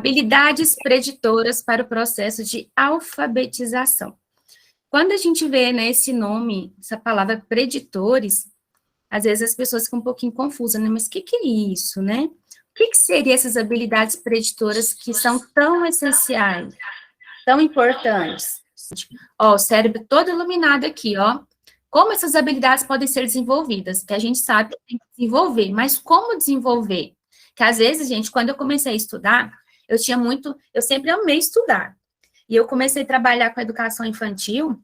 habilidades preditoras para o processo de alfabetização. Quando a gente vê, né, esse nome, essa palavra preditores, às vezes as pessoas ficam um pouquinho confusas, né? Mas o que é isso, né? O que seriam essas habilidades preditoras que são tão essenciais, tão importantes? Ó, o cérebro todo iluminado aqui, ó. Como essas habilidades podem ser desenvolvidas? Que a gente sabe que tem que desenvolver, mas como desenvolver? Que às vezes, gente, quando eu comecei a estudar, eu sempre amei estudar. E eu comecei a trabalhar com educação infantil,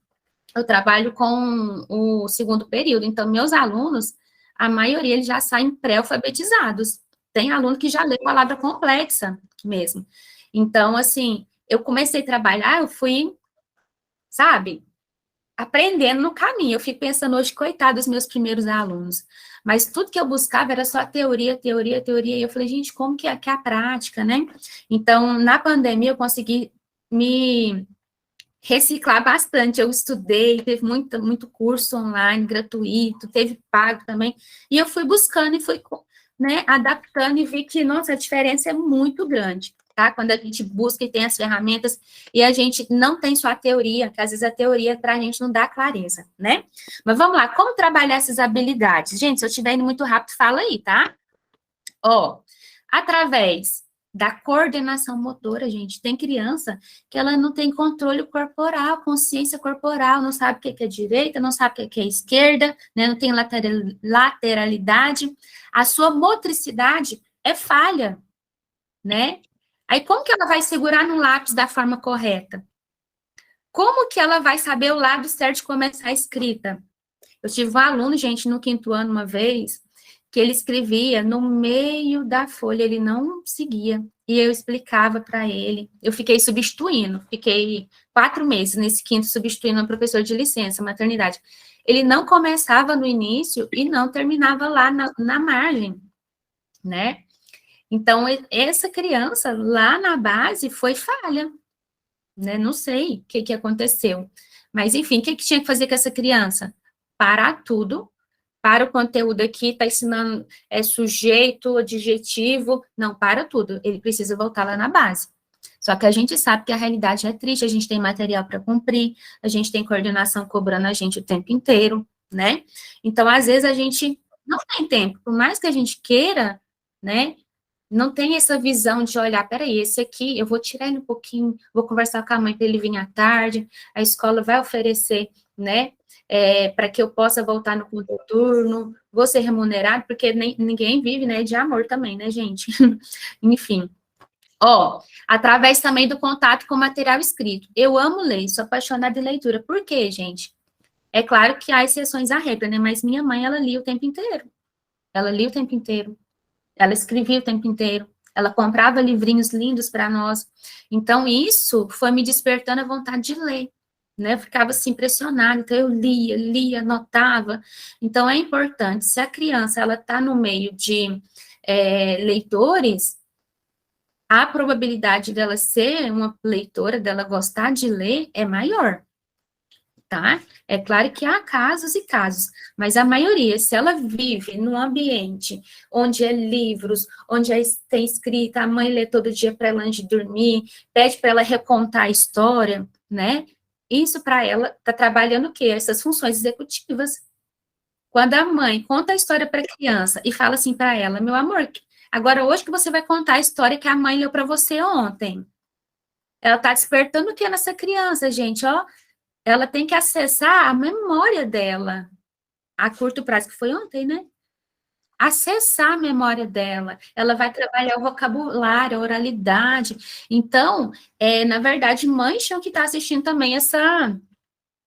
eu trabalho com o segundo período, então meus alunos, a maioria, eles já saem pré-alfabetizados. Tem aluno que já lê palavra complexa mesmo. Então, assim, eu comecei a trabalhar, eu fui, sabe, aprendendo no caminho. Eu fico pensando hoje, coitado dos meus primeiros alunos. Mas tudo que eu buscava era só teoria, teoria, teoria. E eu falei, gente, como que é a prática, né? Então, na pandemia, eu consegui me reciclar bastante. Eu estudei, teve muito curso online, gratuito, teve pago também. E eu fui buscando e fui, né, adaptando e vi que, nossa, a diferença é muito grande. Tá? Quando a gente busca e tem as ferramentas, e a gente não tem só a teoria, que às vezes a teoria para a gente não dá clareza, né? Mas vamos lá, como trabalhar essas habilidades? Gente, se eu estiver indo muito rápido, fala aí, tá? Ó, através da coordenação motora, gente, tem criança que ela não tem controle corporal, consciência corporal, não sabe o que é direita, não sabe o que é esquerda, né? Não tem lateralidade, a sua motricidade é falha, né? Aí, como que ela vai segurar no lápis da forma correta? Como que ela vai saber o lado certo de começar a escrita? Eu tive um aluno, gente, no quinto ano, uma vez, que ele escrevia no meio da folha, ele não seguia. E eu explicava para ele. Eu fiquei substituindo, fiquei 4 meses nesse quinto substituindo uma professora de licença, maternidade. Ele não começava no início e não terminava lá na margem, né? Então, essa criança lá na base foi falha, né? Não sei o que aconteceu. Mas, enfim, o que tinha que fazer com essa criança? Parar tudo, para o conteúdo aqui, está ensinando sujeito, adjetivo, não, para tudo. Ele precisa voltar lá na base. Só que a gente sabe que a realidade é triste, a gente tem material para cumprir, a gente tem coordenação cobrando a gente o tempo inteiro, né? Então, às vezes, a gente não tem tempo, por mais que a gente queira, né? Não tem essa visão de olhar, peraí, esse aqui, eu vou tirar ele um pouquinho, vou conversar com a mãe para ele vir à tarde, a escola vai oferecer, né, para que eu possa voltar no turno, vou ser remunerado, porque ninguém vive, né, de amor também, né, gente? Enfim. Ó, através também do contato com material escrito. Eu amo ler, sou apaixonada em leitura. Por quê, gente? É claro que há exceções à regra, né, mas minha mãe, ela lia o tempo inteiro. Ela lia o tempo inteiro. Ela escrevia o tempo inteiro, ela comprava livrinhos lindos para nós. Então, isso foi me despertando a vontade de ler, né? Eu ficava assim impressionada, então eu lia, anotava. Então, é importante, se a criança ela está no meio de leitores, a probabilidade dela ser uma leitora, dela gostar de ler, é maior. Tá? É claro que há casos e casos, mas a maioria, se ela vive num ambiente onde é livros, onde tem escrita, a mãe lê todo dia para ela antes de dormir, pede para ela recontar a história, né? Isso para ela está trabalhando o quê? Essas funções executivas. Quando a mãe conta a história para a criança e fala assim para ela, meu amor, agora hoje que você vai contar a história que a mãe leu para você ontem. Ela está despertando o que nessa criança, gente? Ó, ela tem que acessar a memória dela, a curto prazo, que foi ontem, né? Acessar a memória dela, ela vai trabalhar o vocabulário, a oralidade. Então, na verdade, mães tinham que estar assistindo também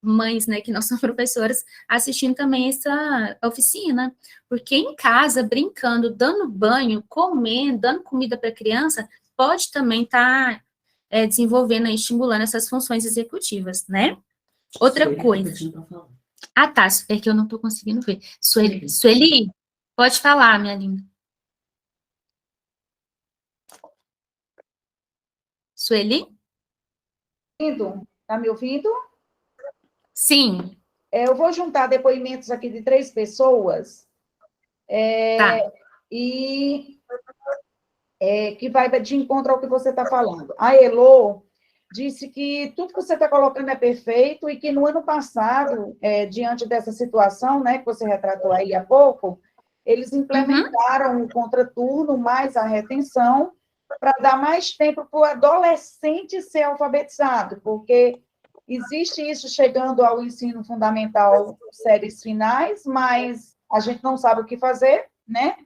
mães, né, que não são professoras, assistindo também essa oficina, porque em casa, brincando, dando banho, comendo, dando comida para a criança, pode também estar desenvolvendo e estimulando essas funções executivas, né? Outra coisa. Ah, tá. É que eu não estou conseguindo ver. Sueli, pode falar, minha linda. Sueli? Tá me ouvindo? Sim. Eu vou juntar depoimentos aqui de 3 pessoas. Tá. E que vai de encontro ao que você está falando. A Elo disse que tudo que você está colocando é perfeito e que no ano passado, diante dessa situação, né, que você retratou aí há pouco, eles implementaram o contraturno mais a retenção para dar mais tempo para o adolescente ser alfabetizado, porque existe isso chegando ao ensino fundamental, séries finais, mas a gente não sabe o que fazer, né?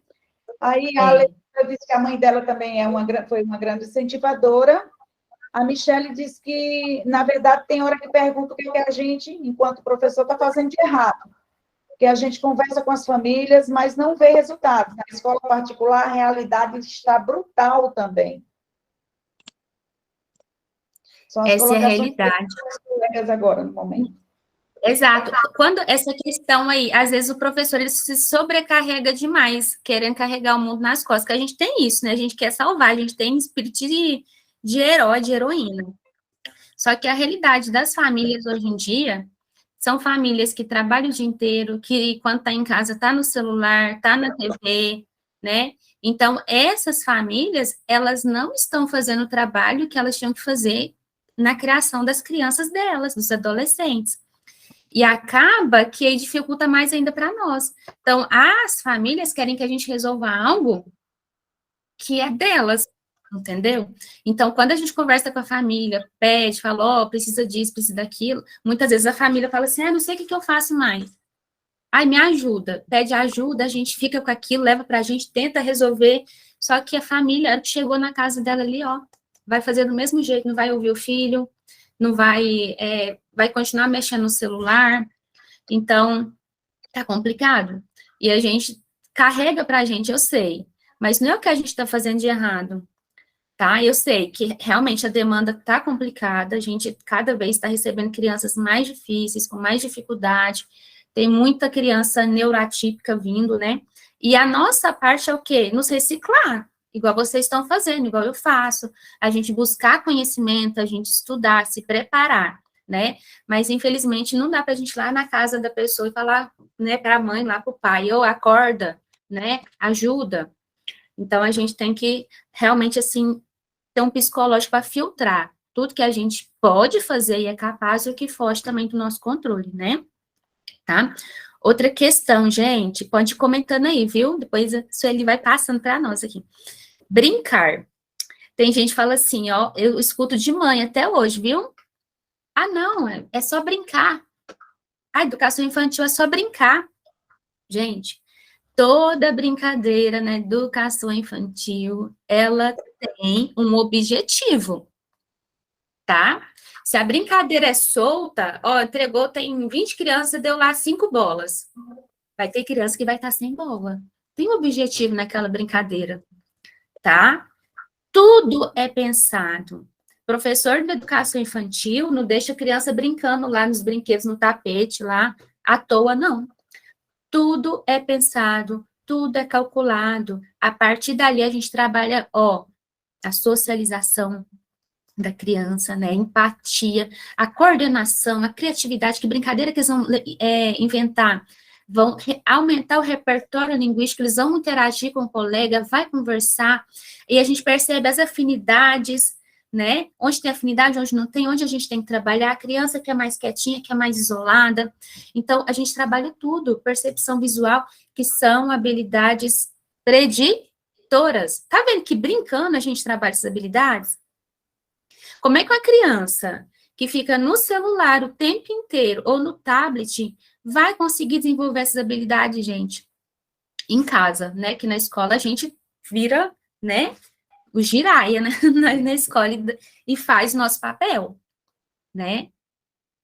Aí a Leila disse que a mãe dela também foi uma grande incentivadora. A Michelle disse que, na verdade, tem hora que pergunta o que a gente, enquanto professor, está fazendo de errado. Que a gente conversa com as famílias, mas não vê resultados. Na escola particular, a realidade está brutal também. São as Essa é a colocações realidade. dos colegas agora, no momento. Exato. Quando essa questão aí, às vezes o professor ele se sobrecarrega demais, querendo carregar o mundo nas costas, que a gente tem isso, né? A gente quer salvar, a gente tem espírito de herói, de heroína. Só que a realidade das famílias hoje em dia são famílias que trabalham o dia inteiro, que quando está em casa está no celular, está na TV, né? Então, essas famílias, elas não estão fazendo o trabalho que elas tinham que fazer na criação das crianças delas, dos adolescentes. E acaba que aí dificulta mais ainda para nós. Então, as famílias querem que a gente resolva algo que é delas, entendeu? Então, quando a gente conversa com a família, pede, fala, ó, precisa disso, precisa daquilo, muitas vezes a família fala assim, não sei o que eu faço mais. Ai, me ajuda, pede ajuda, a gente fica com aquilo, leva para a gente, tenta resolver, só que a família chegou na casa dela ali, ó, vai fazer do mesmo jeito, não vai ouvir o filho, não vai, vai continuar mexendo no celular, então, tá complicado. E a gente carrega pra gente, eu sei, mas não é o que a gente está fazendo de errado, tá? Eu sei que realmente a demanda tá complicada, a gente cada vez está recebendo crianças mais difíceis, com mais dificuldade, tem muita criança neuroatípica vindo, né? E a nossa parte é o quê? Nos reciclar, igual vocês estão fazendo, igual eu faço, a gente buscar conhecimento, a gente estudar, se preparar, né? Mas, infelizmente, não dá para a gente ir lá na casa da pessoa e falar, né, para a mãe, lá para o pai, ou acorda, né, ajuda. Então, a gente tem que, realmente, assim, ter um psicológico para filtrar tudo que a gente pode fazer e é capaz e o que foge também do nosso controle, né? Tá? Outra questão, gente, pode ir comentando aí, viu? Depois a Sueli vai passando para nós aqui. Brincar. Tem gente que fala assim, ó, eu escuto de mãe até hoje, viu? Ah, não, é só brincar. A educação infantil é só brincar. Gente, toda brincadeira na educação infantil, ela tem um objetivo, tá? Se a brincadeira é solta, ó, entregou, tem 20 crianças, deu lá 5 bolas. Vai ter criança que vai estar sem bola. Tem um objetivo naquela brincadeira, tá? Tudo é pensado. Professor de educação infantil não deixa a criança brincando lá nos brinquedos, no tapete, lá, à toa, não. Tudo é pensado, tudo é calculado. A partir dali, a gente trabalha, ó, a socialização da criança, né, empatia, a coordenação, a criatividade, que brincadeira que eles vão inventar, vão aumentar o repertório linguístico, eles vão interagir com o colega, vai conversar, e a gente percebe as afinidades, né, onde tem afinidade, onde não tem, onde a gente tem que trabalhar, a criança que é mais quietinha, que é mais isolada, então a gente trabalha tudo, percepção visual, que são habilidades preditoras. Tá vendo que brincando a gente trabalha essas habilidades? Como é que uma criança que fica no celular o tempo inteiro ou no tablet vai conseguir desenvolver essas habilidades, gente? Em casa, né? Que na escola a gente vira, né? O giraia, né? Na escola e faz nosso papel, né?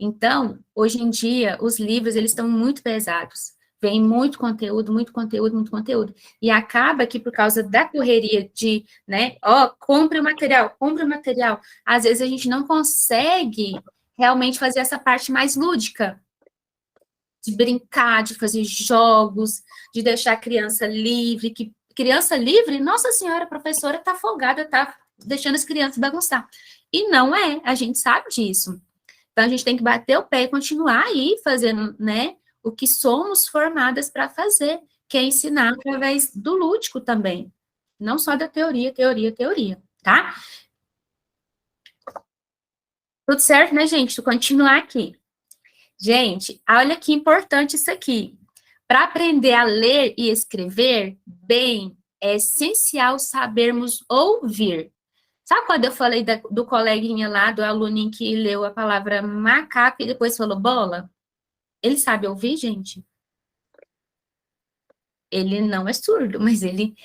Então, hoje em dia, os livros, eles estão muito pesados. Vem muito conteúdo, muito conteúdo, muito conteúdo. E acaba que, por causa da correria de, né, ó, compre o material, às vezes a gente não consegue realmente fazer essa parte mais lúdica, de brincar, de fazer jogos, de deixar a criança livre, que criança livre, nossa senhora, a professora está folgada, está deixando as crianças bagunçar. E não é, a gente sabe disso. Então, a gente tem que bater o pé e continuar aí fazendo, né, o que somos formadas para fazer, que é ensinar através do lúdico também, Não só da teoria, tá? Tudo certo, né, gente? Vou continuar aqui. Gente, olha que importante isso aqui. Para aprender a ler e escrever bem, é essencial sabermos ouvir. Sabe quando eu falei do coleguinha lá, do aluninho que leu a palavra macaco e depois falou bola? Ele sabe ouvir, gente? Ele não é surdo, mas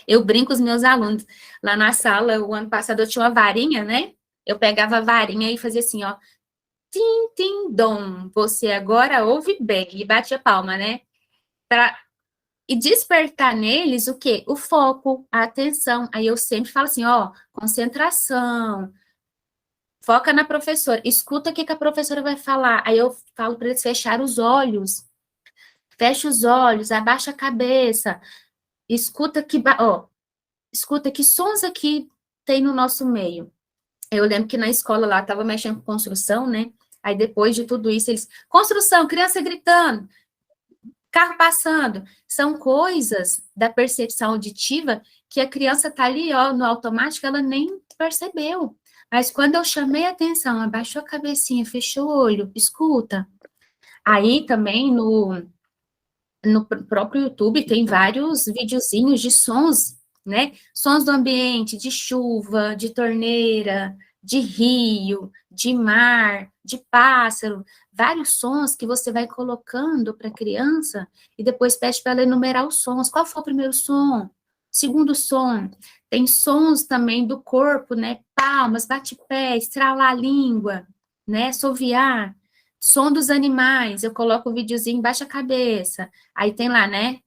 eu brinco com os meus alunos. Lá na sala, o ano passado eu tinha uma varinha, né? Eu pegava a varinha e fazia assim, ó. Tim, tim, dom. Você agora ouve bem. E bate a palma, né? E despertar neles o quê? O foco, a atenção. Aí eu sempre falo assim, ó, concentração. Foca na professora. Escuta o que a professora vai falar. Aí eu falo para eles fechar os olhos. Fecha os olhos, abaixa a cabeça. Escuta escuta que sons aqui tem no nosso meio. Eu lembro que na escola lá estava mexendo com construção, né? Aí depois de tudo isso, eles. Construção, criança gritando, carro passando. São coisas da percepção auditiva que a criança está ali, ó, no automático, ela nem percebeu. Mas quando eu chamei a atenção, abaixou a cabecinha, fechou o olho, escuta. Aí também no próprio YouTube tem vários videozinhos de sons, né? Sons do ambiente, de chuva, de torneira, de rio, de mar, de pássaro, vários sons que você vai colocando para a criança e depois pede para ela enumerar os sons. Qual foi o primeiro som? Segundo som. Tem sons também do corpo, né? Palmas, bate-pé, estralar a língua, né? Assoviar. Som dos animais, eu coloco o videozinho, baixa a cabeça. Aí tem lá, né?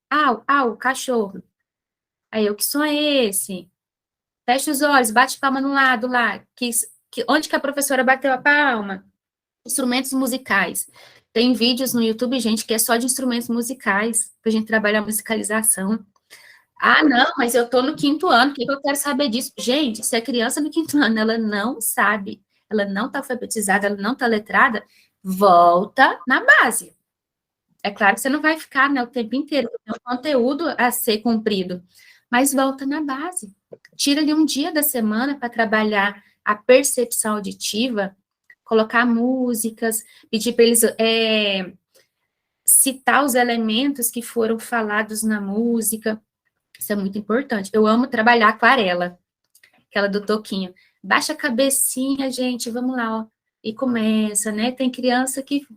Au, au, cachorro. Aí eu, que som é esse? Fecha os olhos, bate palma no lado lá. Onde que a professora bateu a palma? Instrumentos musicais. Tem vídeos no YouTube, gente, que é só de instrumentos musicais, pra gente trabalhar a musicalização. Ah, não, mas eu tô no 5º ano, o que eu quero saber disso? Gente, se a criança no 5º ano, ela não sabe, ela não está alfabetizada, ela não está letrada, volta na base. É claro que você não vai ficar, né, o tempo inteiro, tem um conteúdo a ser cumprido, mas volta na base. Tira ali um dia da semana para trabalhar a percepção auditiva, colocar músicas, pedir para eles citar os elementos que foram falados na música. Isso é muito importante. Eu amo trabalhar aquarela, aquela do Toquinho. Baixa a cabecinha, gente, vamos lá, ó. E começa, né? Tem criança que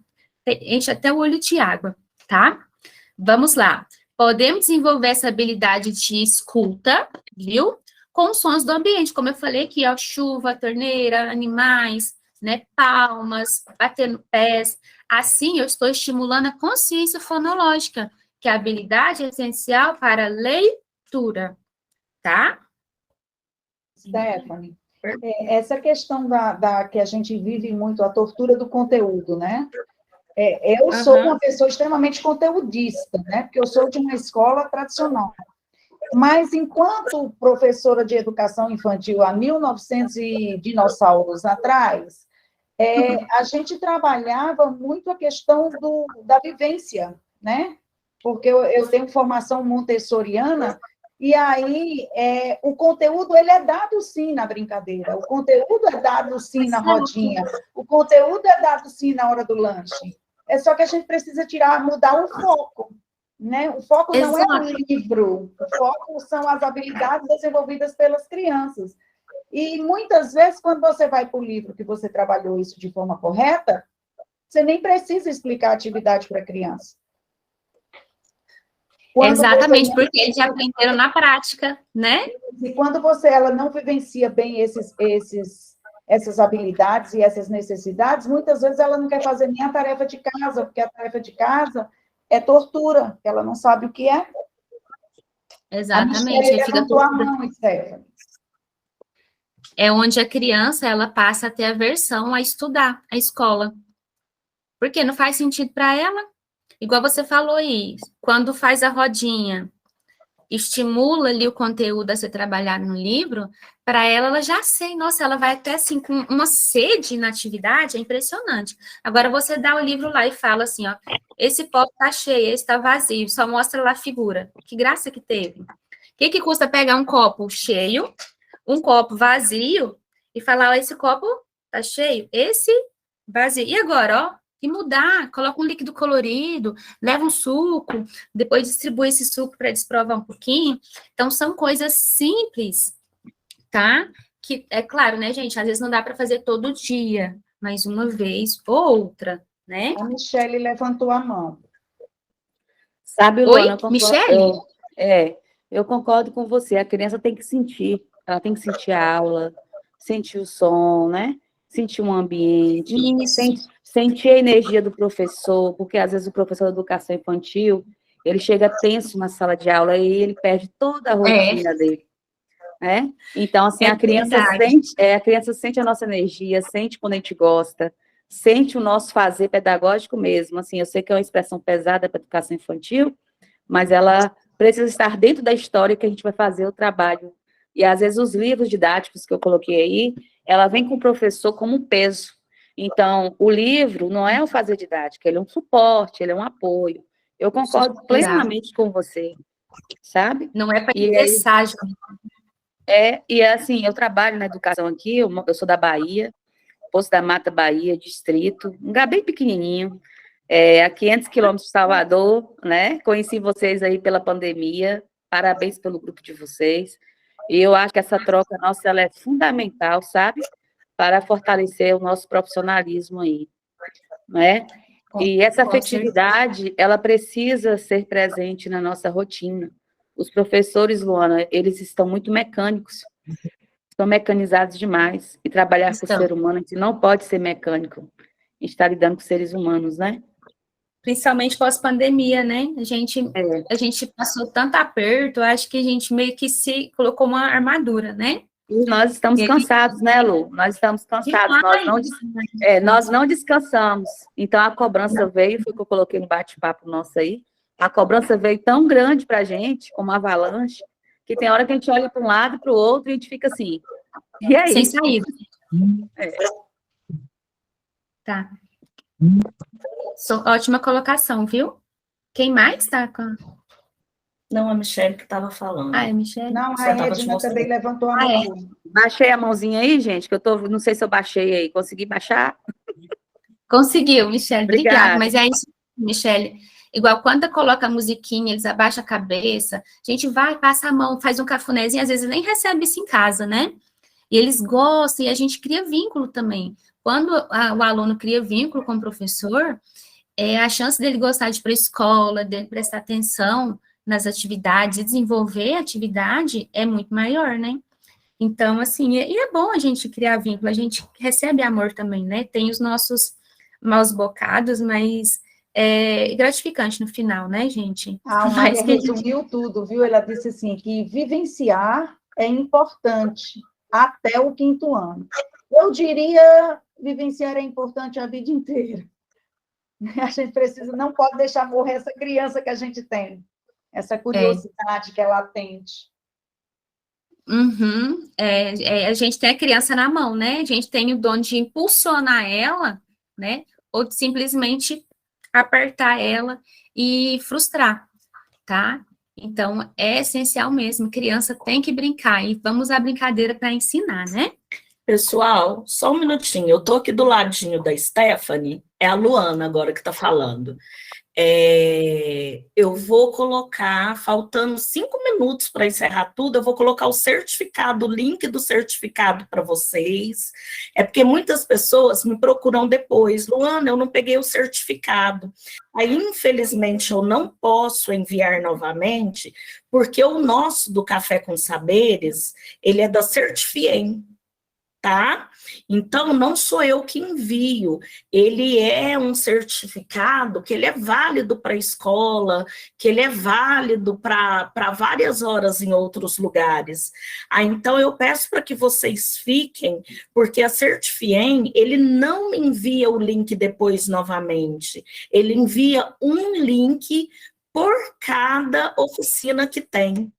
enche até o olho de água, tá? Vamos lá. Podemos desenvolver essa habilidade de escuta, viu? Com os sons do ambiente, como eu falei aqui, ó, chuva, torneira, animais, né? Palmas, batendo pés. Assim, eu estou estimulando a consciência fonológica, que é a habilidade essencial para a leitura, tá? Stephanie, essa questão da que a gente vive muito, a tortura do conteúdo, né? Eu sou uma pessoa extremamente conteudista, né? Porque eu sou de uma escola tradicional. Mas, enquanto professora de educação infantil há 1900 e dinossauros atrás, a gente trabalhava muito a questão da vivência, né? Porque eu tenho formação montessoriana, e aí o conteúdo ele é dado sim na brincadeira, o conteúdo é dado sim na rodinha, o conteúdo é dado sim na hora do lanche. É só que a gente precisa mudar o foco, né? O foco não é o livro, o foco são as habilidades desenvolvidas pelas crianças. E muitas vezes, quando você vai para o livro que você trabalhou isso de forma correta, você nem precisa explicar a atividade para a criança. Exatamente, porque eles já aprenderam na prática, né? E quando ela não vivencia bem essas habilidades e essas necessidades, muitas vezes ela não quer fazer nem a tarefa de casa, porque a tarefa de casa é tortura, ela não sabe o que é. Exatamente. A fica a mão, Stephanie. É onde a criança, ela passa a ter aversão a estudar, a escola. Porque não faz sentido para ela. Igual você falou aí, quando faz a rodinha, estimula ali o conteúdo a ser trabalhado no livro, para ela já sei, nossa, ela vai até assim com uma sede na atividade, é impressionante. Agora você dá o livro lá e fala assim, ó, esse copo tá cheio, esse tá vazio, só mostra lá a figura. Que graça que teve. O que custa pegar um copo cheio, um copo vazio, e falar, ó, esse copo tá cheio, esse vazio. E agora, ó, e mudar, coloca um líquido colorido, leva um suco, depois distribui esse suco para desprovar um pouquinho. Então, são coisas simples, tá? Que, é claro, né, gente, às vezes não dá para fazer todo dia, mas uma vez ou outra, né? A Michele levantou a mão. Sabe, Oi, Luana, Michele? eu concordo com você. A criança tem que sentir, ela tem que sentir a aula, sentir o som, né? Sentir um ambiente, Isso. sentir a energia do professor, porque às vezes o professor de educação infantil, ele chega tenso na sala de aula e ele perde toda a rotina dele, né? Então, assim, É verdade. a criança sente a nossa energia, sente quando a gente gosta, sente o nosso fazer pedagógico mesmo. Assim, eu sei que é uma expressão pesada para a educação infantil, mas ela precisa estar dentro da história que a gente vai fazer o trabalho. E, às vezes, os livros didáticos que eu coloquei aí, ela vem com o professor como um peso. Então, o livro não é o fazer didático, ele é um suporte, ele é um apoio. Eu concordo Exato. plenamente com você, sabe? Não é para E aí, estressar, gente. assim, eu trabalho na educação aqui, eu sou da Bahia, Poço da Mata, Bahia, distrito, um lugar bem pequenininho, a 500 quilômetros de Salvador, né? Conheci vocês aí pela pandemia, parabéns pelo grupo de vocês. E eu acho que essa troca nossa, ela é fundamental, sabe? Para fortalecer o nosso profissionalismo aí, né? E essa Com certeza. afetividade, ela precisa ser presente na nossa rotina. Os professores, Luana, eles estão muito mecânicos, estão mecanizados demais, e trabalhar com o Então, ser humano, a gente não pode ser mecânico, a gente está lidando com seres humanos, né? principalmente pós-pandemia, né? A gente passou tanto aperto, acho que a gente meio que se colocou uma armadura, né? E nós estamos E aí, cansados, né, Lu? Nós estamos cansados, demais. nós não descansamos. Então, a cobrança veio, foi o que eu coloquei no bate-papo nosso aí, a cobrança veio tão grande para a gente, como uma avalanche, que tem hora que a gente olha para um lado e para o outro e a gente fica assim, e Sem aí? saída. É. Tá. Ótima colocação, viu? Quem mais tá com... Não, a Michelle que estava falando. Ah, é Michele? Não, Só a estava te Edna mostrando. também levantou a Ah, é. mão. Baixei a mãozinha aí, gente, que não sei se eu baixei aí, consegui baixar? Conseguiu, Michele. Obrigada. Obrigada. Mas é isso, Michele. Igual quando coloca a musiquinha, eles abaixam a cabeça, a gente vai, passa a mão, faz um cafunézinho, às vezes nem recebe isso em casa, né? E eles gostam, e a gente cria vínculo também. Quando o aluno cria vínculo com o professor, a chance dele gostar de ir para a escola, dele prestar atenção nas atividades e desenvolver a atividade é muito maior, né? Então, assim, e é bom a gente criar vínculo, a gente recebe amor também, né? Tem os nossos maus bocados, mas é gratificante no final, né, gente? A Mas Maria que a gente... resumiu tudo, viu? Ela disse assim, que vivenciar é importante até o 5º ano. Eu diria, vivenciar é importante a vida inteira. A gente precisa, não pode deixar morrer essa criança que a gente tem, essa curiosidade que é latente. Uhum. A gente tem a criança na mão, né? A gente tem o dom de impulsionar ela, né? Ou de simplesmente apertar ela e frustrar, tá? Então, é essencial mesmo, criança tem que brincar, e vamos à brincadeira para ensinar, né? Pessoal, só um minutinho. Eu estou aqui do ladinho da Stephanie, é a Luana agora que está falando. Eu vou colocar, faltando 5 minutos para encerrar tudo, eu vou colocar o certificado, o link do certificado para vocês. É porque muitas pessoas me procuram depois, Luana, eu não peguei o certificado. Aí, infelizmente, eu não posso enviar novamente, porque o nosso do Café com Saberes, ele é da Certifiem, tá? Então, não sou eu que envio, ele é um certificado que ele é válido para a escola, que ele é válido para várias horas em outros lugares. Então, eu peço para que vocês fiquem, porque a Certifiem, ele não envia o link depois novamente, ele envia um link por cada oficina que tem,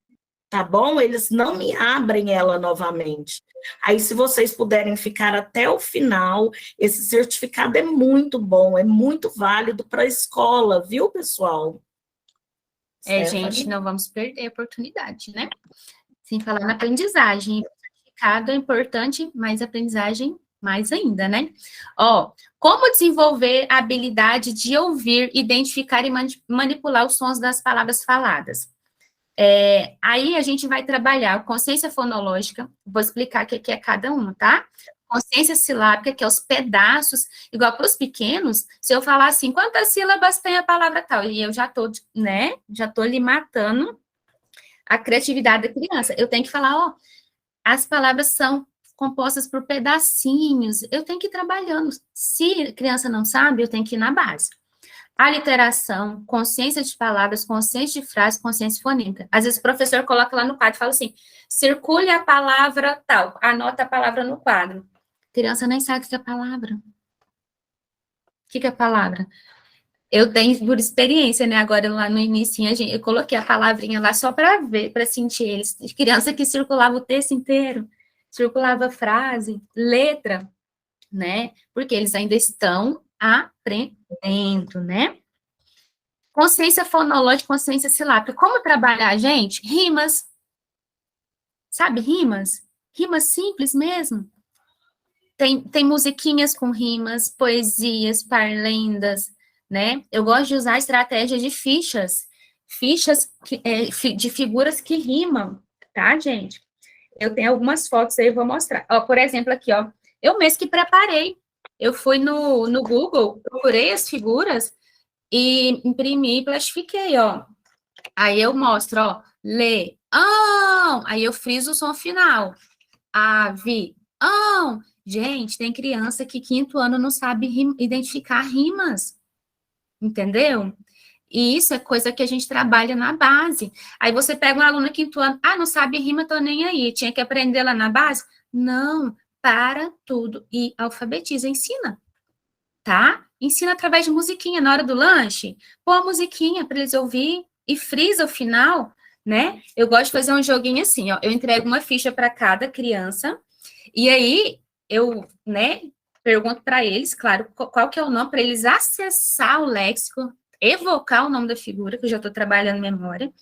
tá bom? Eles não me abrem ela novamente. Aí, se vocês puderem ficar até o final, esse certificado é muito bom, é muito válido para a escola, viu, pessoal? Gente, não vamos perder a oportunidade, né? Sem falar na aprendizagem. Certificado é importante, mas aprendizagem mais ainda, né? Como desenvolver a habilidade de ouvir, identificar e manipular os sons das palavras faladas? Aí a gente vai trabalhar consciência fonológica, vou explicar o que é cada uma, tá? Consciência silábica, que é os pedaços, igual para os pequenos, se eu falar assim, quantas sílabas tem a palavra tal? E eu já tô, né, já tô ali matando a criatividade da criança. Eu tenho que falar, as palavras são compostas por pedacinhos, eu tenho que ir trabalhando. Se a criança não sabe, eu tenho que ir na base. Aliteração, consciência de palavras, consciência de frase, consciência fonêmica. Às vezes o professor coloca lá no quadro e fala assim, circule a palavra tal, anota a palavra no quadro. A criança nem sabe o que é a palavra. O que é a palavra? Eu tenho por experiência, né? Agora lá no início, eu coloquei a palavrinha lá só para ver, para sentir eles. Criança que circulava o texto inteiro, circulava frase, letra, né? Porque eles ainda estão aprendendo, né? Consciência fonológica, consciência silábica. Como trabalhar, gente? Rimas. Sabe, rimas? Rimas simples mesmo. Tem musiquinhas com rimas, poesias, parlendas, né? Eu gosto de usar a estratégia de fichas de figuras que rimam, tá, gente? Eu tenho algumas fotos aí, eu vou mostrar. Por exemplo, aqui, eu mesmo que preparei. Eu fui no Google, procurei as figuras e imprimi e plastifiquei, Aí eu mostro, leão. Aí eu friso o som final. Avião. Gente, tem criança que 5º ano não sabe identificar rimas. Entendeu? E isso é coisa que a gente trabalha na base. Aí você pega um aluno 5º ano, não sabe rima, tô nem aí. Tinha que aprender lá na base? Não, para tudo e alfabetiza, ensina. Tá? Ensina através de musiquinha na hora do lanche. Põe a musiquinha para eles ouvir e frisa o final, né? Eu gosto de fazer um joguinho assim, eu entrego uma ficha para cada criança e aí eu, né, pergunto para eles, claro, qual que é o nome para eles acessar o léxico, evocar o nome da figura, que eu já estou trabalhando memória.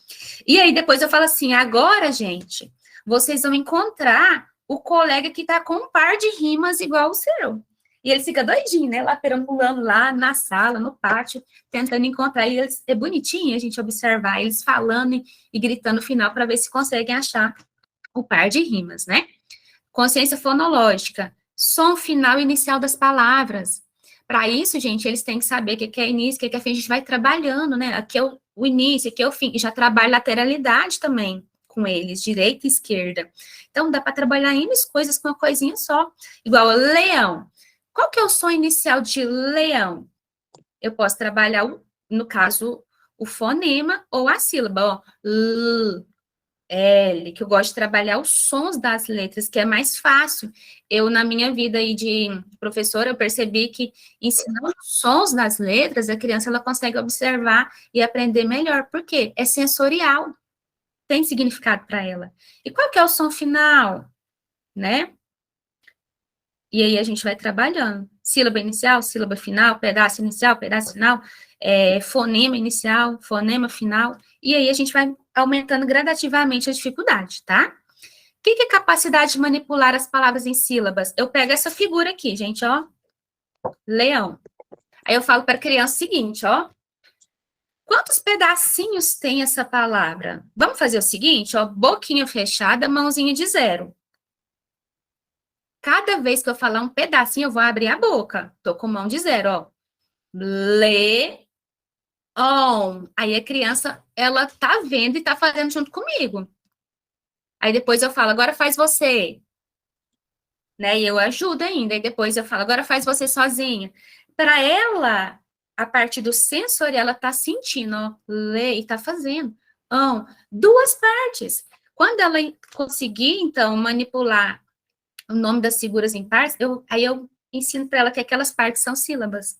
E aí depois eu falo assim, agora, gente, vocês vão encontrar o colega que está com um par de rimas igual o seu. E ele fica doidinho, né? Lá perambulando lá na sala, no pátio, tentando encontrar. E eles, é bonitinho a gente observar eles falando e gritando no final para ver se conseguem achar o par de rimas, né? Consciência fonológica, som final e inicial das palavras. Para isso, gente, eles têm que saber o que é início, o que é fim. A gente vai trabalhando, né? Aqui é o início, aqui é o fim. E já trabalha lateralidade também com eles, direita e esquerda. Então, dá para trabalhar N coisas com uma coisinha só. Igual leão. Qual que é o som inicial de leão? Eu posso trabalhar, no caso, o fonema ou a sílaba, L, L, que eu gosto de trabalhar os sons das letras, que é mais fácil. Eu, na minha vida aí de professora, eu percebi que ensinando os sons das letras, a criança ela consegue observar e aprender melhor. Por quê? É sensorial. Tem significado para ela. E qual que é o som final? Né? E aí a gente vai trabalhando. Sílaba inicial, sílaba final, pedaço inicial, pedaço final, fonema inicial, fonema final. E aí a gente vai aumentando gradativamente a dificuldade, tá? O que é capacidade de manipular as palavras em sílabas? Eu pego essa figura aqui, gente, leão. Aí eu falo para a criança o seguinte, quantos pedacinhos tem essa palavra? Vamos fazer o seguinte, boquinha fechada, mãozinha de 0. Cada vez que eu falar um pedacinho, eu vou abrir a boca. Tô com mão de 0, leão. Aí a criança, ela tá vendo e tá fazendo junto comigo. Aí depois eu falo, agora faz você. Né? E eu ajudo ainda. Aí depois eu falo, agora faz você sozinha. Para ela, a partir do sensorial, ela tá sentindo, lê e tá fazendo. 2 partes. Quando ela conseguir, então, manipular o nome das figuras em partes, aí eu ensino para ela que aquelas partes são sílabas.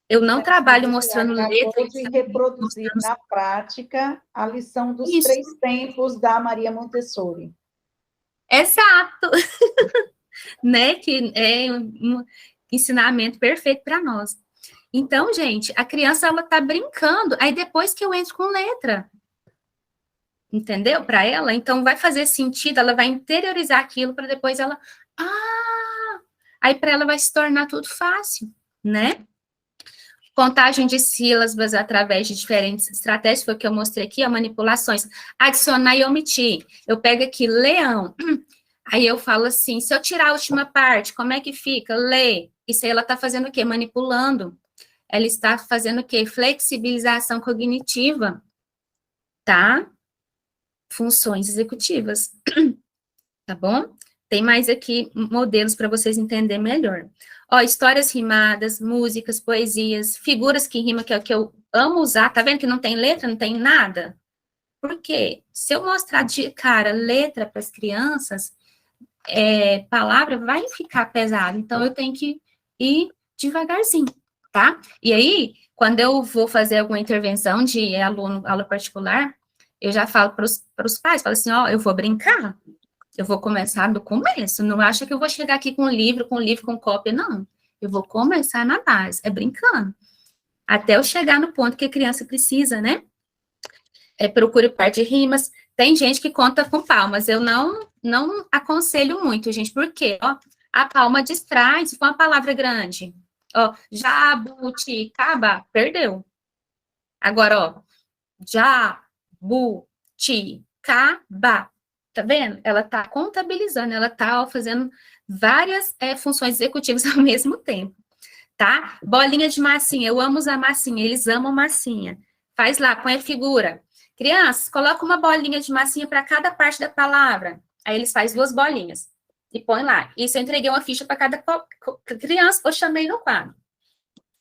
Eu não trabalho mostrando letras. De reproduzir na prática a lição dos 3 tempos da Maria Montessori. Exato. Né? Que é um ensinamento perfeito para nós. Então, gente, a criança, ela tá brincando, aí depois que eu entro com letra, entendeu? Para ela, então vai fazer sentido, ela vai interiorizar aquilo para depois ela, aí para ela vai se tornar tudo fácil, né? Contagem de sílabas através de diferentes estratégias, foi o que eu mostrei aqui, manipulações, adicionar e omitir. Eu pego aqui, leão, aí eu falo assim, se eu tirar a última parte, como é que fica? Lê. Isso aí ela está fazendo o quê? Manipulando. Ela está fazendo o quê? Flexibilização cognitiva, tá? Funções executivas, tá bom? Tem mais aqui modelos para vocês entenderem melhor. Ó, histórias rimadas, músicas, poesias, figuras que rimam, que é o que eu amo usar. Tá vendo que não tem letra, não tem nada? Por quê? Se eu mostrar de cara letra para as crianças, palavra vai ficar pesado. Então, eu tenho que ir devagarzinho, tá? E aí, quando eu vou fazer alguma intervenção de aula particular, eu já falo para os pais, falo assim, ó, eu vou brincar. Eu vou começar do começo, não acha que eu vou chegar aqui com livro, com cópia, não. Eu vou começar na base, brincando. Até eu chegar no ponto que a criança precisa, né? Procure par de rimas. Tem gente que conta com palmas, eu não aconselho muito, gente, porque, ó, a palma distrai, se for uma palavra grande. Ó, jabuticaba, perdeu. Agora, ó, jabuticaba. Tá vendo? Ela tá contabilizando, ela tá fazendo várias funções executivas ao mesmo tempo, tá? Bolinha de massinha, eu amo usar massinha, eles amam massinha. Faz lá, põe a figura. Crianças, coloca uma bolinha de massinha para cada parte da palavra. Aí eles fazem 2 bolinhas e põe lá. Isso eu entreguei uma ficha para cada criança, eu chamei no quadro.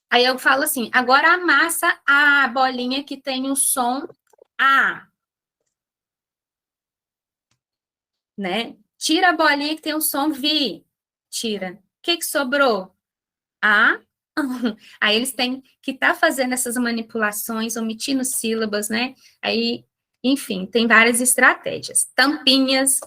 Aí eu falo assim, agora amassa a bolinha que tem o som A. Né? Tira a bolinha que tem o som Vi. Tira. O que sobrou? A. Aí eles têm que estar fazendo essas manipulações, omitindo sílabas, né? Aí, enfim, tem várias estratégias. Tampinhas.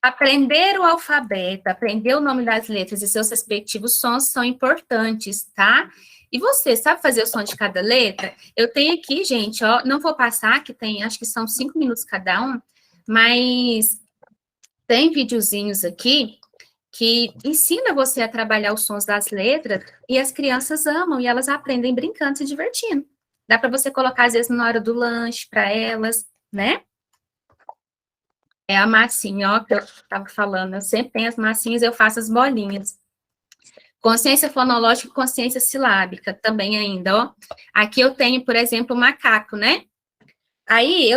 Aprender o alfabeto, aprender o nome das letras e seus respectivos sons são importantes, tá? E você sabe fazer o som de cada letra? Eu tenho aqui, gente, ó, não vou passar, que tem, acho que são 5 minutos cada um, mas tem videozinhos aqui que ensina você a trabalhar os sons das letras e as crianças amam e elas aprendem brincando, se divertindo. Dá para você colocar, às vezes, na hora do lanche para elas, né? É a massinha, ó, que eu estava falando. Eu sempre tenho as massinhas, eu faço as bolinhas. Consciência fonológica e consciência silábica também ainda, ó. Aqui eu tenho, por exemplo, o macaco, né? Aí,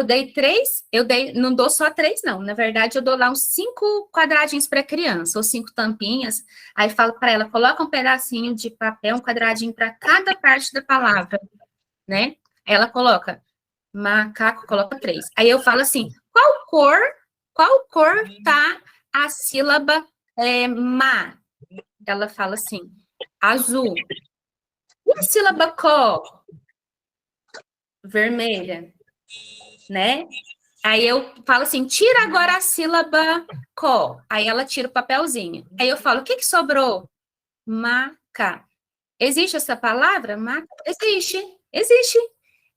não dou só 3, não. Na verdade, eu dou lá uns 5 quadradinhos para criança, ou 5 tampinhas. Aí, falo para ela, coloca um pedacinho de papel, um quadradinho para cada parte da palavra, né? Aí ela coloca, macaco, coloca 3. Aí, eu falo assim, qual cor tá a sílaba ma? Ela fala assim, azul. E a sílaba có? Vermelha. Né? Aí eu falo assim, tira agora a sílaba có. Aí ela tira o papelzinho. Aí eu falo, o que sobrou? Maca. Existe essa palavra? Maca? Existe.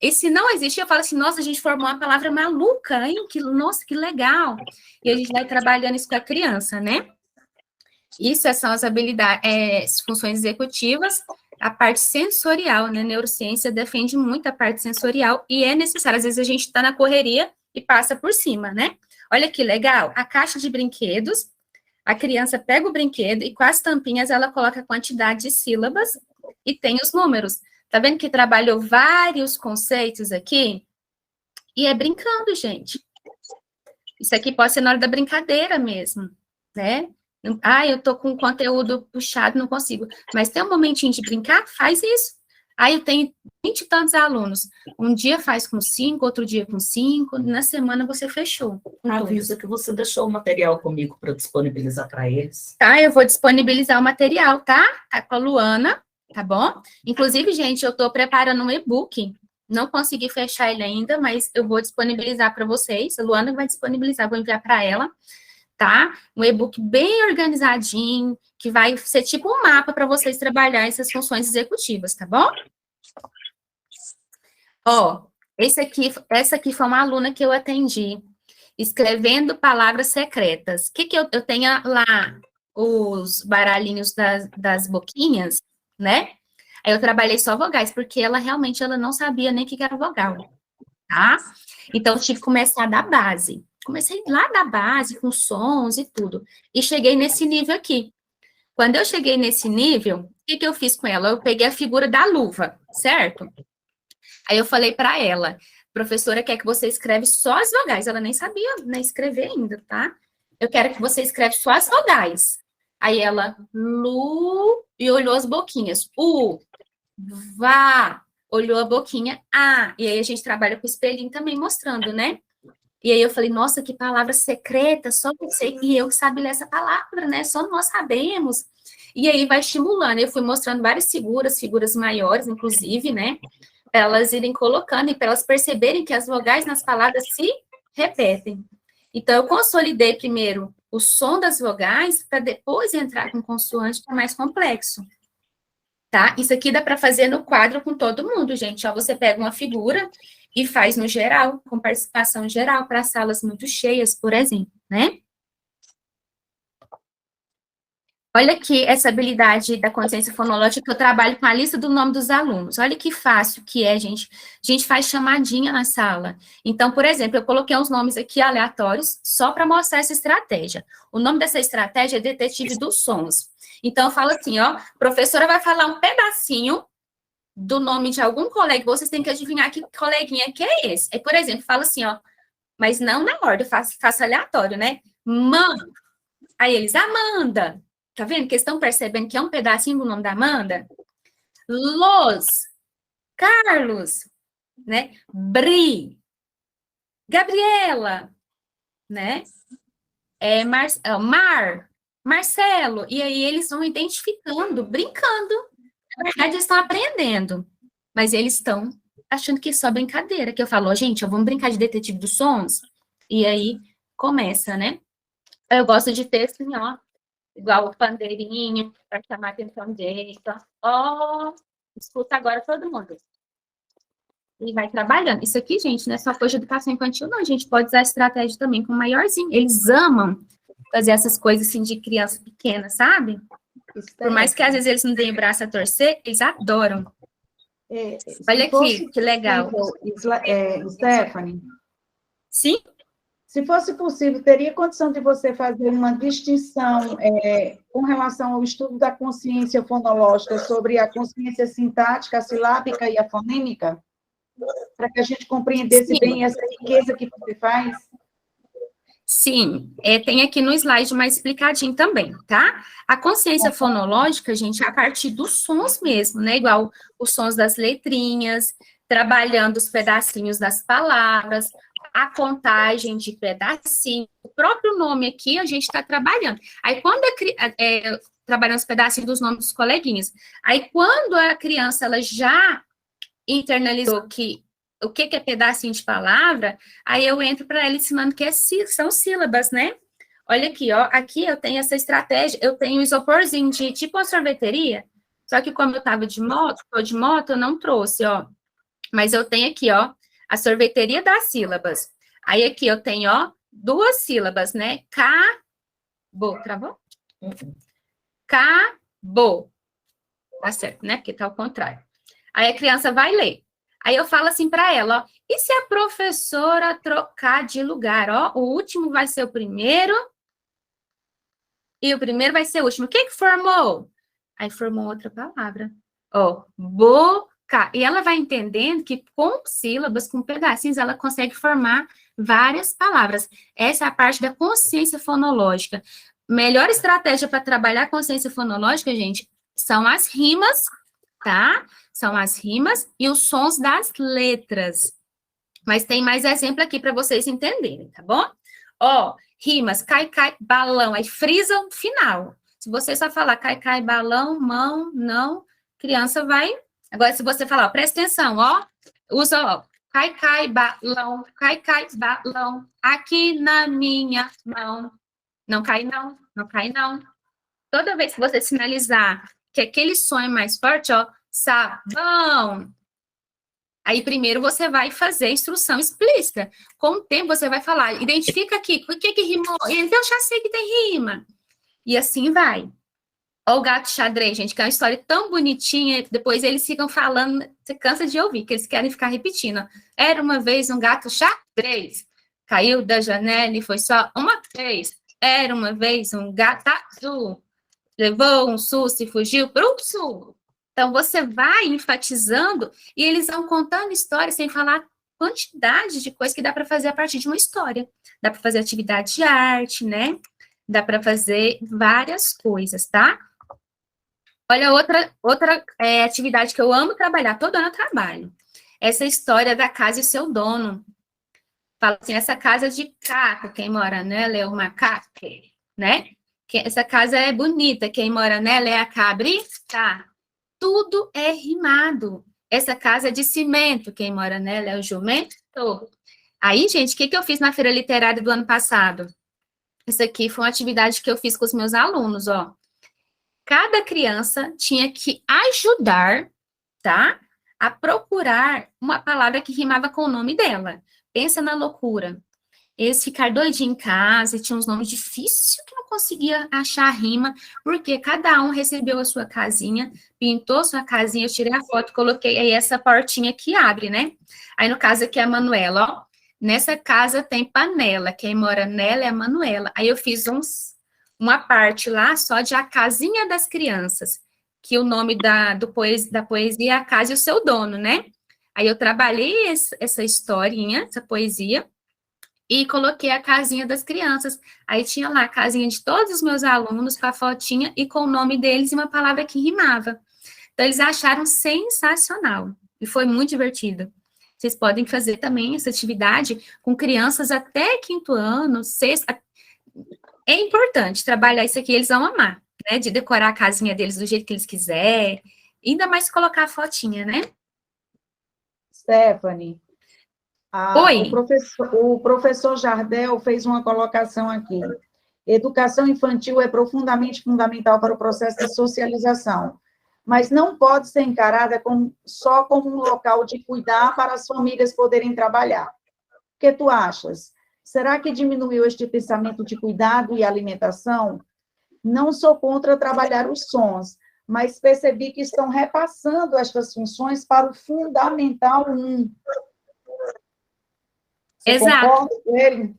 E se não existe, eu falo assim, nossa, a gente formou uma palavra maluca, hein? Nossa, que legal. E a gente vai trabalhando isso com a criança, né? Isso são as habilidades, funções executivas. A parte sensorial, né? Neurociência defende muito a parte sensorial e é necessário. Às vezes a gente está na correria e passa por cima, né? Olha que legal, a caixa de brinquedos, a criança pega o brinquedo e com as tampinhas ela coloca a quantidade de sílabas e tem os números. Tá vendo que trabalhou vários conceitos aqui? E é brincando, gente. Isso aqui pode ser na hora da brincadeira mesmo, né? Eu tô com conteúdo puxado, não consigo. Mas tem um momentinho de brincar, faz isso. Eu tenho 20 e tantos alunos. Um dia faz com 5, outro dia com 5. Na semana você fechou. Avisa que você deixou o material comigo para disponibilizar para eles. Tá, eu vou disponibilizar o material, tá? Tá com a Luana, tá bom? Inclusive, gente, eu tô preparando um e-book. Não consegui fechar ele ainda, mas eu vou disponibilizar para vocês. A Luana vai disponibilizar, vou enviar para ela. tá? Um e-book bem organizadinho, que vai ser tipo um mapa para vocês trabalhar essas funções executivas, tá bom? Ó, essa aqui foi uma aluna que eu atendi, escrevendo palavras secretas. O que eu tenho lá? Os baralhinhos das boquinhas, né? Aí eu trabalhei só vogais, porque ela realmente não sabia nem o que era vogal, tá? Então, eu tive que começar da base. Comecei lá da base, com sons e tudo. E cheguei nesse nível aqui. Quando eu cheguei nesse nível, o que eu fiz com ela? Eu peguei a figura da luva, certo? Aí eu falei para ela, professora quer que você escreve só as vogais. Ela nem sabia nem escrever ainda, tá? Eu quero que você escreve só as vogais. Aí ela, lu, e olhou as boquinhas. U, vá, olhou a boquinha, a. E aí a gente trabalha com o espelhinho também mostrando, né? E aí eu falei, nossa, que palavra secreta, só você e eu que sabe ler essa palavra, né? Só nós sabemos. E aí vai estimulando. Eu fui mostrando várias figuras maiores, inclusive, né? Para elas irem colocando e para elas perceberem que as vogais nas palavras se repetem. Então, eu consolidei primeiro o som das vogais para depois entrar com consoante, que é mais complexo. Tá? Isso aqui dá para fazer no quadro com todo mundo, gente. Ó, você pega uma figura e faz no geral, com participação geral, para salas muito cheias, por exemplo, né? Olha aqui essa habilidade da consciência fonológica que eu trabalho com a lista do nome dos alunos. Olha que fácil que é, gente. A gente faz chamadinha na sala. Então, por exemplo, eu coloquei uns nomes aqui aleatórios só para mostrar essa estratégia. O nome dessa estratégia é Detetive dos Sons. Então, eu falo assim, ó, a professora vai falar um pedacinho do nome de algum colega, vocês têm que adivinhar que coleguinha que é esse. Aí, por exemplo, fala assim, ó, mas não na ordem, faço aleatório, né? Aí eles, Amanda. Tá vendo que eles estão percebendo que é um pedacinho do nome da Amanda? Los, Carlos, né? Bri, Gabriela, né? Mar, Marcelo. E aí eles vão identificando, brincando. Na verdade, eles estão aprendendo. Mas eles estão achando que é só brincadeira. Que eu falo, gente, vamos brincar de detetive dos sons? E aí começa, né? Eu gosto de ter assim, ó, igual o pandeirinho, para chamar a atenção deles. Ó, escuta agora todo mundo. E vai trabalhando. Isso aqui, gente, não é só coisa de educação infantil, não. A gente pode usar a estratégia também com o maiorzinho. Eles amam fazer essas coisas assim de criança pequena, sabe? Por mais que às vezes eles não deem o braço a torcer, eles adoram. Olha aqui, que legal. Stephanie? Sim? Se fosse possível, teria condição de você fazer uma distinção com relação ao estudo da consciência fonológica sobre a consciência sintática, a silábica e a fonêmica? Para que a gente compreendesse Sim. bem essa riqueza que você faz? Sim, tem aqui no slide mais explicadinho também, tá? A consciência fonológica, gente, é a partir dos sons mesmo, né? Igual os sons das letrinhas, trabalhando os pedacinhos das palavras, a contagem de pedacinhos, o próprio nome aqui a gente está trabalhando. Aí, quando trabalhando os pedacinhos dos nomes dos coleguinhas, aí quando a criança, ela já internalizou o que é pedacinho de palavra, aí eu entro para ela ensinando que são sílabas, né? Olha aqui, ó, aqui eu tenho essa estratégia, eu tenho um isoporzinho de tipo uma sorveteria, só que como eu estava de moto, eu não trouxe, ó. Mas eu tenho aqui, ó, a sorveteria das sílabas. Aí aqui eu tenho, ó, 2 sílabas, né? Cabo. Travou? Cabo. Tá certo, né? Porque tá ao contrário. Aí a criança vai ler. Aí eu falo assim para ela, ó, e se a professora trocar de lugar, ó, o último vai ser o primeiro e o primeiro vai ser o último. O que formou? Aí formou outra palavra. Ó, boca. E ela vai entendendo que com sílabas, com pedacinhos, ela consegue formar várias palavras. Essa é a parte da consciência fonológica. Melhor estratégia para trabalhar a consciência fonológica, gente, são as rimas, tá? São as rimas e os sons das letras. Mas tem mais exemplo aqui para vocês entenderem, tá bom? Ó, rimas, cai, cai, balão, aí frisa o final. Se você só falar cai, cai, balão, mão, não, criança vai... Agora, se você falar, ó, presta atenção, ó, usa, ó, cai, cai, balão, aqui na minha mão, Não cai não, não cai não. Toda vez que você sinalizar que aquele som é mais forte, ó, sabão. Aí primeiro você vai fazer a instrução explícita. Com o tempo você vai falar, identifica aqui, o que rimou? Então eu já sei que tem rima. E assim vai. Ó o gato xadrez, gente, que é uma história tão bonitinha, depois eles ficam falando, você cansa de ouvir, que eles querem ficar repetindo. Era uma vez um gato xadrez, caiu da janela e foi só uma vez. Era uma vez um gato azul, levou um susto e fugiu para o sul. Então, você vai enfatizando e eles vão contando histórias sem falar quantidade de coisas que dá para fazer a partir de uma história. Dá para fazer atividade de arte, né? Dá para fazer várias coisas, tá? Olha, outra atividade que eu amo trabalhar, todo ano eu trabalho. Essa história da casa e seu dono. Fala assim, essa casa é de caco, quem mora nela é o macaco, né? Essa casa é bonita, quem mora nela é a cabrita. Tudo é rimado. Essa casa é de cimento, quem mora nela é o jumento. Aí, gente, o que eu fiz na feira literária do ano passado? Isso aqui foi uma atividade que eu fiz com os meus alunos, ó. Cada criança tinha que ajudar, tá? A procurar uma palavra que rimava com o nome dela. Pensa na loucura. Eles ficaram doidinhos em casa e tinham uns nomes difíceis que não conseguia achar a rima, porque cada um recebeu a sua casinha, pintou sua casinha, eu tirei a foto, coloquei aí essa portinha que abre, né? Aí, no caso aqui é a Manuela, ó. Nessa casa tem panela, quem mora nela é a Manuela. Aí eu fiz uma parte lá só de A Casinha das Crianças, que o nome da poesia é A Casa e o Seu Dono, né? Aí eu trabalhei essa historinha, essa poesia, e coloquei a casinha das crianças. Aí tinha lá a casinha de todos os meus alunos, com a fotinha e com o nome deles e uma palavra que rimava. Então, eles acharam sensacional. E foi muito divertido. Vocês podem fazer também essa atividade com crianças até quinto ano, sexto. É importante trabalhar isso aqui, eles vão amar, né? De decorar a casinha deles do jeito que eles quiserem. Ainda mais colocar a fotinha, né? Stephanie, Oi. o professor Jardel fez uma colocação aqui. Educação infantil é profundamente fundamental para o processo de socialização, mas não pode ser encarada só como um local de cuidar para as famílias poderem trabalhar. O que tu achas? Será que diminuiu este pensamento de cuidado e alimentação? Não sou contra trabalhar os sons, mas percebi que estão repassando estas funções para o Fundamental 1. Você Exato. concorda com ele?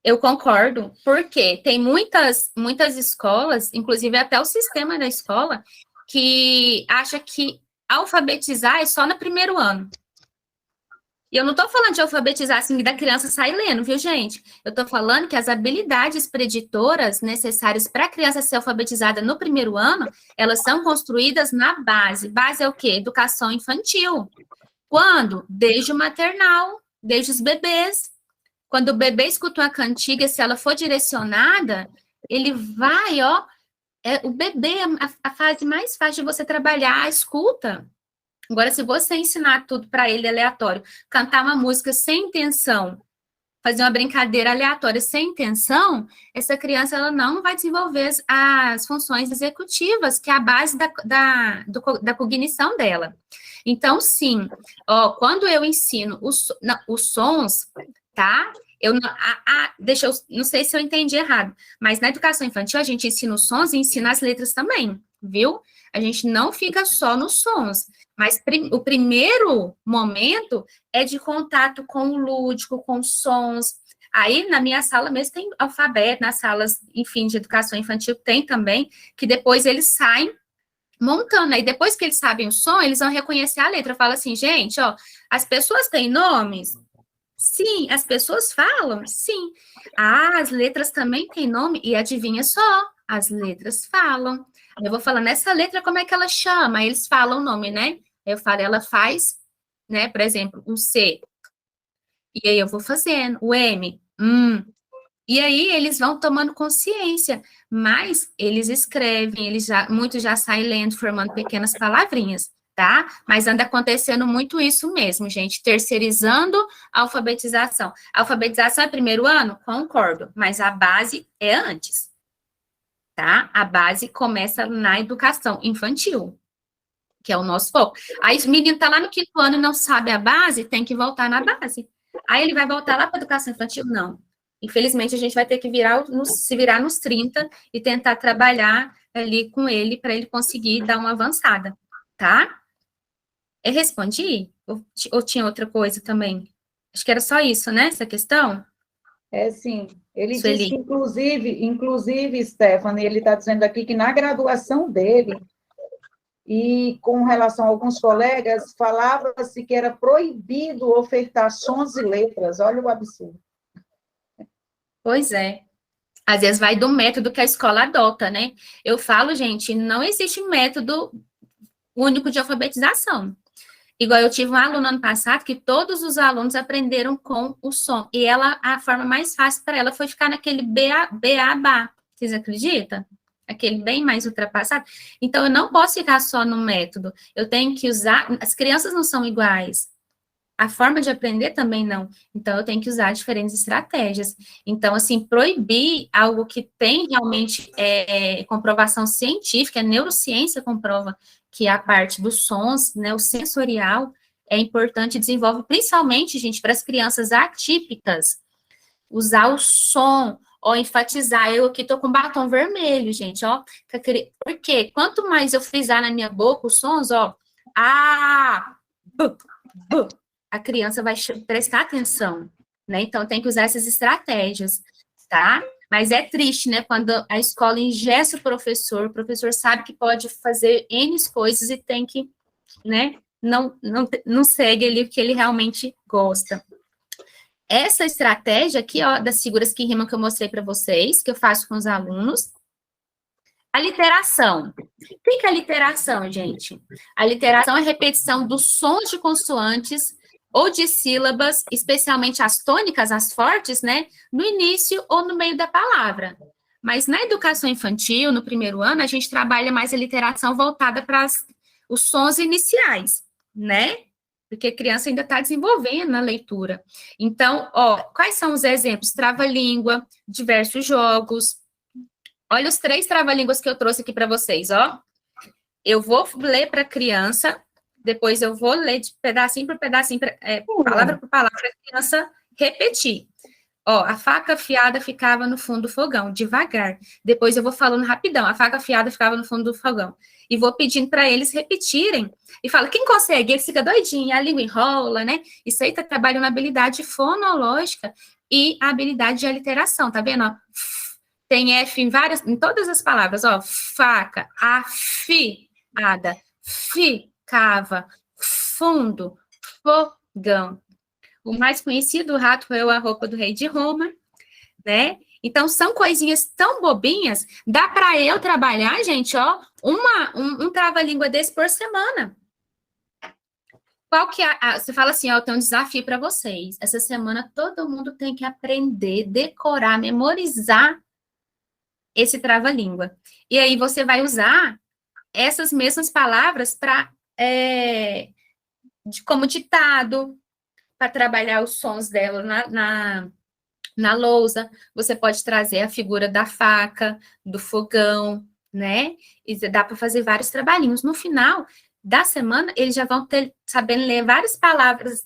Eu concordo, porque tem muitas escolas, inclusive até o sistema da escola, que acha que alfabetizar é só no primeiro ano. E eu não estou falando de alfabetizar assim, da criança sair lendo, viu, gente? Eu estou falando que as habilidades preditoras necessárias para a criança ser alfabetizada no primeiro ano, elas são construídas na base. Base é o quê? Educação infantil. Quando? Desde o maternal, desde os bebês. Quando o bebê escuta uma cantiga, se ela for direcionada, ele vai, ó... o bebê é a fase mais fácil de você trabalhar a escuta. Agora, se você ensinar tudo para ele aleatório, cantar uma música sem intenção, fazer uma brincadeira aleatória sem intenção, essa criança ela não vai desenvolver as funções executivas, que é a base da cognição dela. Então, sim, ó, quando eu ensino os sons, tá? Não sei se eu entendi errado, mas na educação infantil a gente ensina os sons e ensina as letras também, viu? A gente não fica só nos sons, mas o primeiro momento é de contato com o lúdico, com os sons. Aí, na minha sala mesmo, tem alfabeto, nas salas, enfim, de educação infantil tem também, que depois eles saem montando. Aí, depois que eles sabem o som, eles vão reconhecer a letra. Eu falo assim, gente, ó, as pessoas têm nomes? Sim. As pessoas falam? Sim. Ah, as letras também têm nome? E adivinha só, as letras falam. Eu vou falando, essa letra, como é que ela chama? Aí eles falam o nome, né? Eu falo, ela faz, né, por exemplo, um C. E aí eu vou fazendo, o M, E aí eles vão tomando consciência, mas eles escrevem, muitos já saem lendo, formando pequenas palavrinhas, tá? Mas anda acontecendo muito isso mesmo, gente, terceirizando a alfabetização. A alfabetização é primeiro ano? Concordo, mas a base é antes, tá? A base começa na educação infantil, que é o nosso foco. Aí o menino tá lá no 5º ano e não sabe a base, tem que voltar na base. Aí ele vai voltar lá para a educação infantil? Não. Infelizmente, a gente vai ter que se virar nos 30 e tentar trabalhar ali com ele para ele conseguir dar uma avançada, tá? Eu respondi? Ou tinha outra coisa também? Acho que era só isso, né? Essa questão? Sim. Ele Sueli. disse que, inclusive, Stephanie, ele está dizendo aqui que na graduação dele, e com relação a alguns colegas, falava-se que era proibido ofertar sons e letras. Olha o absurdo. Pois é. Às vezes vai do método que a escola adota, né? Eu falo, gente, não existe método único de alfabetização. Igual eu tive um aluno ano passado que todos os alunos aprenderam com o som. E a forma mais fácil para ela foi ficar naquele beabá. Vocês acreditam? Aquele bem mais ultrapassado. Então, eu não posso ficar só no método. Eu tenho que usar... As crianças não são iguais. A forma de aprender também não. Então, eu tenho que usar diferentes estratégias. Então, assim, proibir algo que tem realmente comprovação científica, a neurociência comprova que a parte dos sons, né, o sensorial, é importante, desenvolve principalmente, gente, para as crianças atípicas, usar o som, ó, enfatizar. Eu aqui tô com batom vermelho, gente, ó. Porque quanto mais eu frisar na minha boca os sons, ó, a criança vai prestar atenção, né? Então, tem que usar essas estratégias, tá? Mas é triste, né? Quando a escola engessa o professor sabe que pode fazer N coisas e tem que, né? Não segue ali o que ele realmente gosta. Essa estratégia aqui, ó, das figuras que rimam que eu mostrei para vocês, que eu faço com os alunos. A literação. O que é a literação, gente? A literação é a repetição dos sons de consoantes ou de sílabas, especialmente as tônicas, as fortes, né, no início ou no meio da palavra. Mas na educação infantil, no primeiro ano, a gente trabalha mais a literação voltada para os sons iniciais, né? Porque a criança ainda está desenvolvendo a leitura. Então, ó, quais são os exemplos? Trava-língua, diversos jogos. Olha os 3 trava-línguas que eu trouxe aqui para vocês, ó. Eu vou ler para a criança, depois eu vou ler de pedacinho por pedacinho, palavra por palavra, para a criança repetir. Ó, a faca afiada ficava no fundo do fogão, devagar. Depois eu vou falando rapidão, a faca afiada ficava no fundo do fogão. E vou pedindo para eles repetirem. E fala, quem consegue? Ele fica doidinho, a língua enrola, né? Isso aí tá trabalhando a habilidade fonológica e a habilidade de aliteração, tá vendo? Ó, tem F em todas as palavras, ó. Faca, afiada, ficava, fundo, fogão. O mais conhecido, o rato roeu a roupa do rei de Roma, né? Então, são coisinhas tão bobinhas, dá para eu trabalhar, gente, ó, um trava-língua desse por semana. Qual que é você fala assim, ó, eu tenho um desafio para vocês. Essa semana todo mundo tem que aprender, decorar, memorizar esse trava-língua. E aí você vai usar essas mesmas palavras para como ditado, para trabalhar os sons dela na lousa. Você pode trazer a figura da faca, do fogão, né? E dá para fazer vários trabalhinhos. No final da semana, eles já vão sabendo ler várias palavras,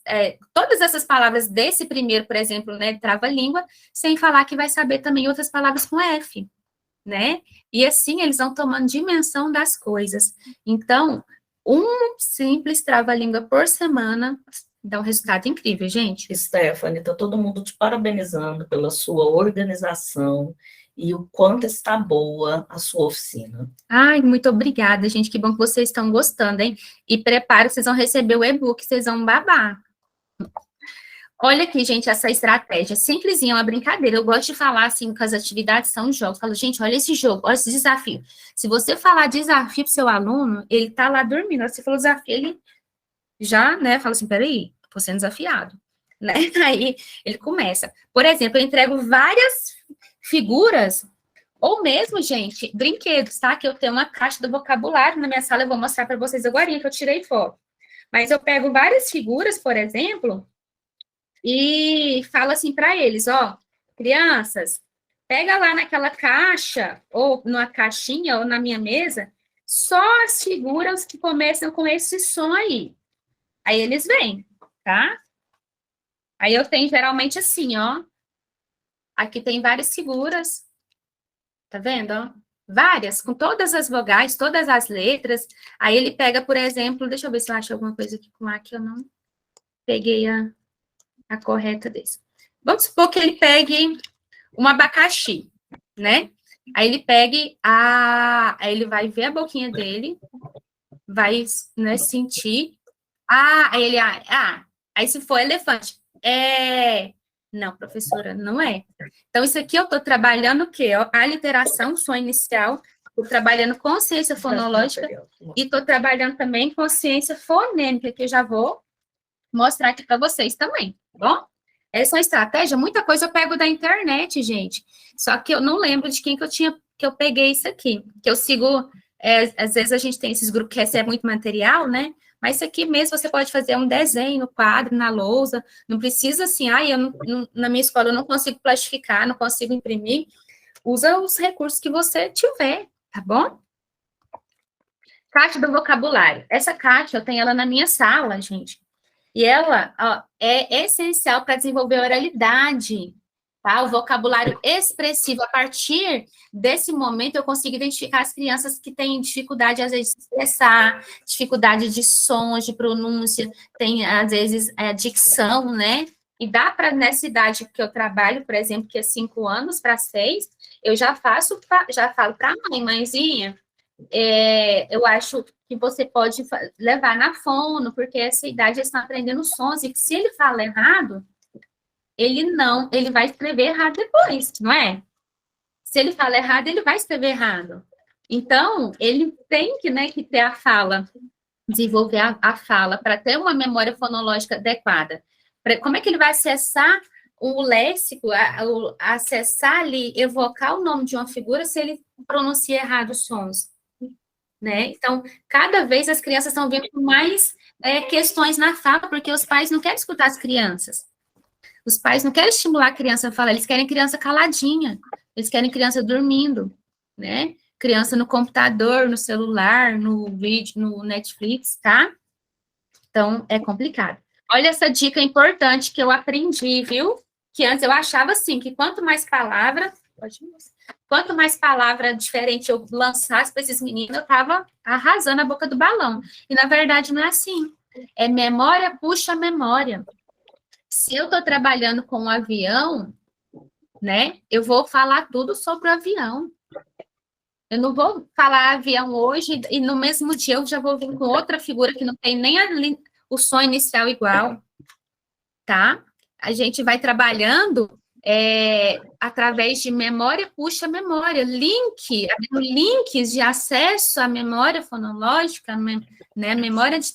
todas essas palavras desse primeiro, por exemplo, né, trava-língua, sem falar que vai saber também outras palavras com F, né? E assim eles vão tomando dimensão das coisas. Então, um simples trava-língua por semana dá um resultado incrível, gente. Stephanie, está todo mundo te parabenizando pela sua organização e o quanto está boa a sua oficina. Ai, muito obrigada, gente. Que bom que vocês estão gostando, hein? E prepara, vocês vão receber o e-book, vocês vão babar. Olha aqui, gente, essa estratégia. Simplesinha, uma brincadeira. Eu gosto de falar, assim, que as atividades são jogos. Eu falo, gente, olha esse jogo, olha esse desafio. Se você falar desafio pro seu aluno, ele tá lá dormindo. Se você falou desafio, ele já, né, fala assim, peraí, tô sendo desafiado, né? Aí ele começa. Por exemplo, eu entrego várias figuras Ou mesmo, gente, brinquedos, tá? Que eu tenho uma caixa do vocabulário na minha sala, eu vou mostrar para vocês agora, que eu tirei foto. Mas eu pego várias figuras, por exemplo, e falo assim para eles, ó, crianças, pega lá naquela caixa, ou numa caixinha, ou na minha mesa, só as figuras que começam com esse som aí. Aí eles vêm, tá? Aí eu tenho geralmente assim, ó. Aqui tem várias figuras, tá vendo, ó? Várias, com todas as vogais, todas as letras. Aí ele pega, por exemplo, deixa eu ver se eu acho alguma coisa aqui com A que eu não peguei a correta desse. Vamos supor que ele pegue um abacaxi, né? Aí ele pegue aí ele vai ver a boquinha dele, vai, né, sentir. Aí se for elefante, não, professora, não é. Então, isso aqui eu estou trabalhando o quê? Ó, a literação, som inicial, estou trabalhando consciência fonológica e estou trabalhando também consciência fonêmica, que eu já vou mostrar aqui para vocês também, tá bom? Essa é uma estratégia, muita coisa eu pego da internet, gente. Só que eu não lembro de quem que eu peguei isso aqui. Que eu sigo, às vezes a gente tem esses grupos que recebem muito material, né? Mas isso aqui mesmo você pode fazer um desenho no quadro, na lousa. Não precisa assim, na minha escola eu não consigo plastificar, não consigo imprimir. Usa os recursos que você tiver, tá bom? Caixa do vocabulário. Essa caixa, eu tenho ela na minha sala, gente. E ela, ó, é essencial para desenvolver a oralidade, tá? O vocabulário expressivo. A partir desse momento, eu consigo identificar as crianças que têm dificuldade, às vezes, de expressar, dificuldade de sons, de pronúncia, tem, às vezes, dicção, né? E dá para, nessa idade que eu trabalho, por exemplo, que é 5 anos para 6, eu já falo para a mãezinha, eu acho que você pode levar na fono, porque essa idade eles estão aprendendo sons, e que se ele fala errado, ele vai escrever errado depois, não é? Se ele fala errado, ele vai escrever errado. Então, ele tem que, né, que ter a fala, desenvolver a fala, para ter uma memória fonológica adequada. Como é que ele vai acessar o léxico, acessar ali, evocar o nome de uma figura se ele pronuncia errado os sons? Né? Então, cada vez as crianças estão vendo mais questões na fala, porque os pais não querem escutar as crianças. Os pais não querem estimular a criança a falar, eles querem criança caladinha, eles querem criança dormindo, né? Criança no computador, no celular, no vídeo, no Netflix, tá? Então, é complicado. Olha essa dica importante que eu aprendi, viu? Que antes eu achava assim, que quanto mais palavra diferente eu lançasse para esses meninos, eu estava arrasando a boca do balão. E, na verdade, não é assim. É memória puxa memória. Se eu estou trabalhando com um avião, né, eu vou falar tudo sobre o avião. Eu não vou falar avião hoje e no mesmo dia eu já vou vir com outra figura que não tem nem o som inicial igual, tá? A gente vai trabalhando através de memória puxa memória, links de acesso à memória fonológica, né, memória de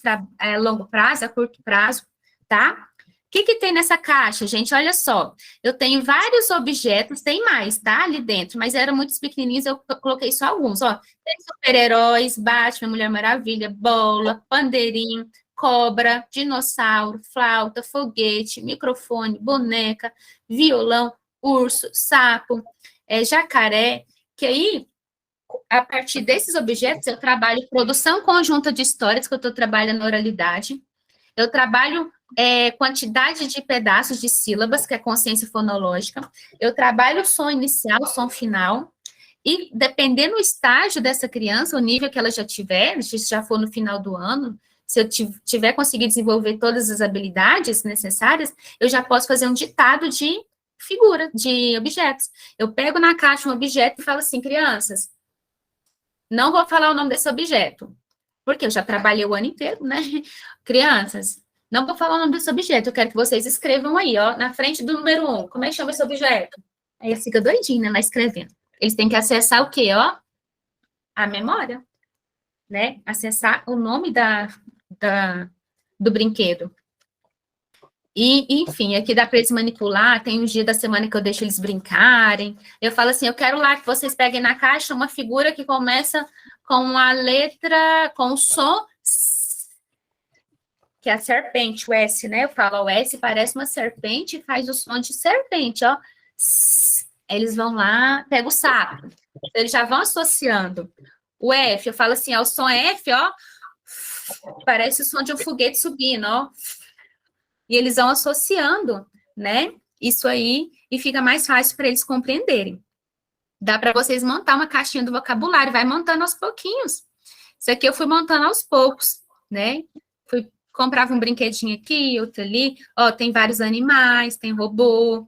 longo prazo, a curto prazo, tá? O que tem nessa caixa, gente? Olha só, eu tenho vários objetos, tem mais, tá? Ali dentro, mas eram muitos pequenininhos, eu coloquei só alguns, ó. Tem super-heróis, Batman, Mulher Maravilha, bola, pandeirinho, cobra, dinossauro, flauta, foguete, microfone, boneca, violão, urso, sapo, jacaré, que aí, a partir desses objetos, eu trabalho produção conjunta de histórias, que eu estou trabalhando na oralidade, eu trabalho quantidade de pedaços de sílabas, que é consciência fonológica, eu trabalho o som inicial, o som final, e dependendo do estágio dessa criança, o nível que ela já tiver, se já for no final do ano, se eu tiver conseguido desenvolver todas as habilidades necessárias, eu já posso fazer um ditado de figura, de objetos. Eu pego na caixa um objeto e falo assim, crianças, não vou falar o nome desse objeto, porque eu já trabalhei o ano inteiro, né? Crianças, não vou falar o nome desse objeto, eu quero que vocês escrevam aí, ó, na frente do número 1, como é que chama esse objeto? Aí ela fica doidinha, né, lá escrevendo. Eles têm que acessar o quê, ó? A memória, né? Acessar o nome do brinquedo. E, enfim, aqui dá para eles manipular, tem um dia da semana que eu deixo eles brincarem. Eu falo assim, eu quero lá que vocês peguem na caixa uma figura que começa com a letra, com o som S, que é a serpente, o S, né? Eu falo, o S parece uma serpente e faz o som de serpente, ó. S. Eles vão lá, pega o sapo. Eles já vão associando. O F, eu falo assim, ó, o som F, ó, parece o som de um foguete subindo, ó. E eles vão associando, né? Isso aí, e fica mais fácil para eles compreenderem. Dá para vocês montar uma caixinha do vocabulário, vai montando aos pouquinhos. Isso aqui eu fui montando aos poucos, né? Comprava um brinquedinho aqui, outro ali. Ó, tem vários animais, tem robô.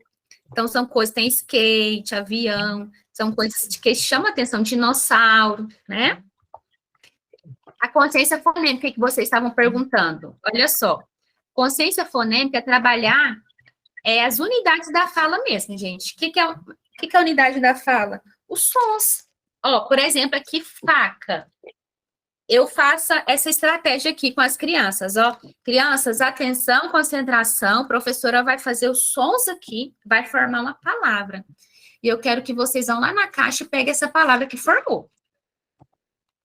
Então, são coisas, tem skate, avião, são coisas que chamam a atenção, dinossauro, né? A consciência fonêmica que vocês estavam perguntando, olha só. Consciência fonêmica é trabalhar as unidades da fala mesmo, gente. O que é a unidade da fala? Os sons. Ó, por exemplo, aqui, faca. Eu faço essa estratégia aqui com as crianças, ó. Crianças, atenção, concentração, a professora vai fazer os sons aqui, vai formar uma palavra. E eu quero que vocês vão lá na caixa e peguem essa palavra que formou.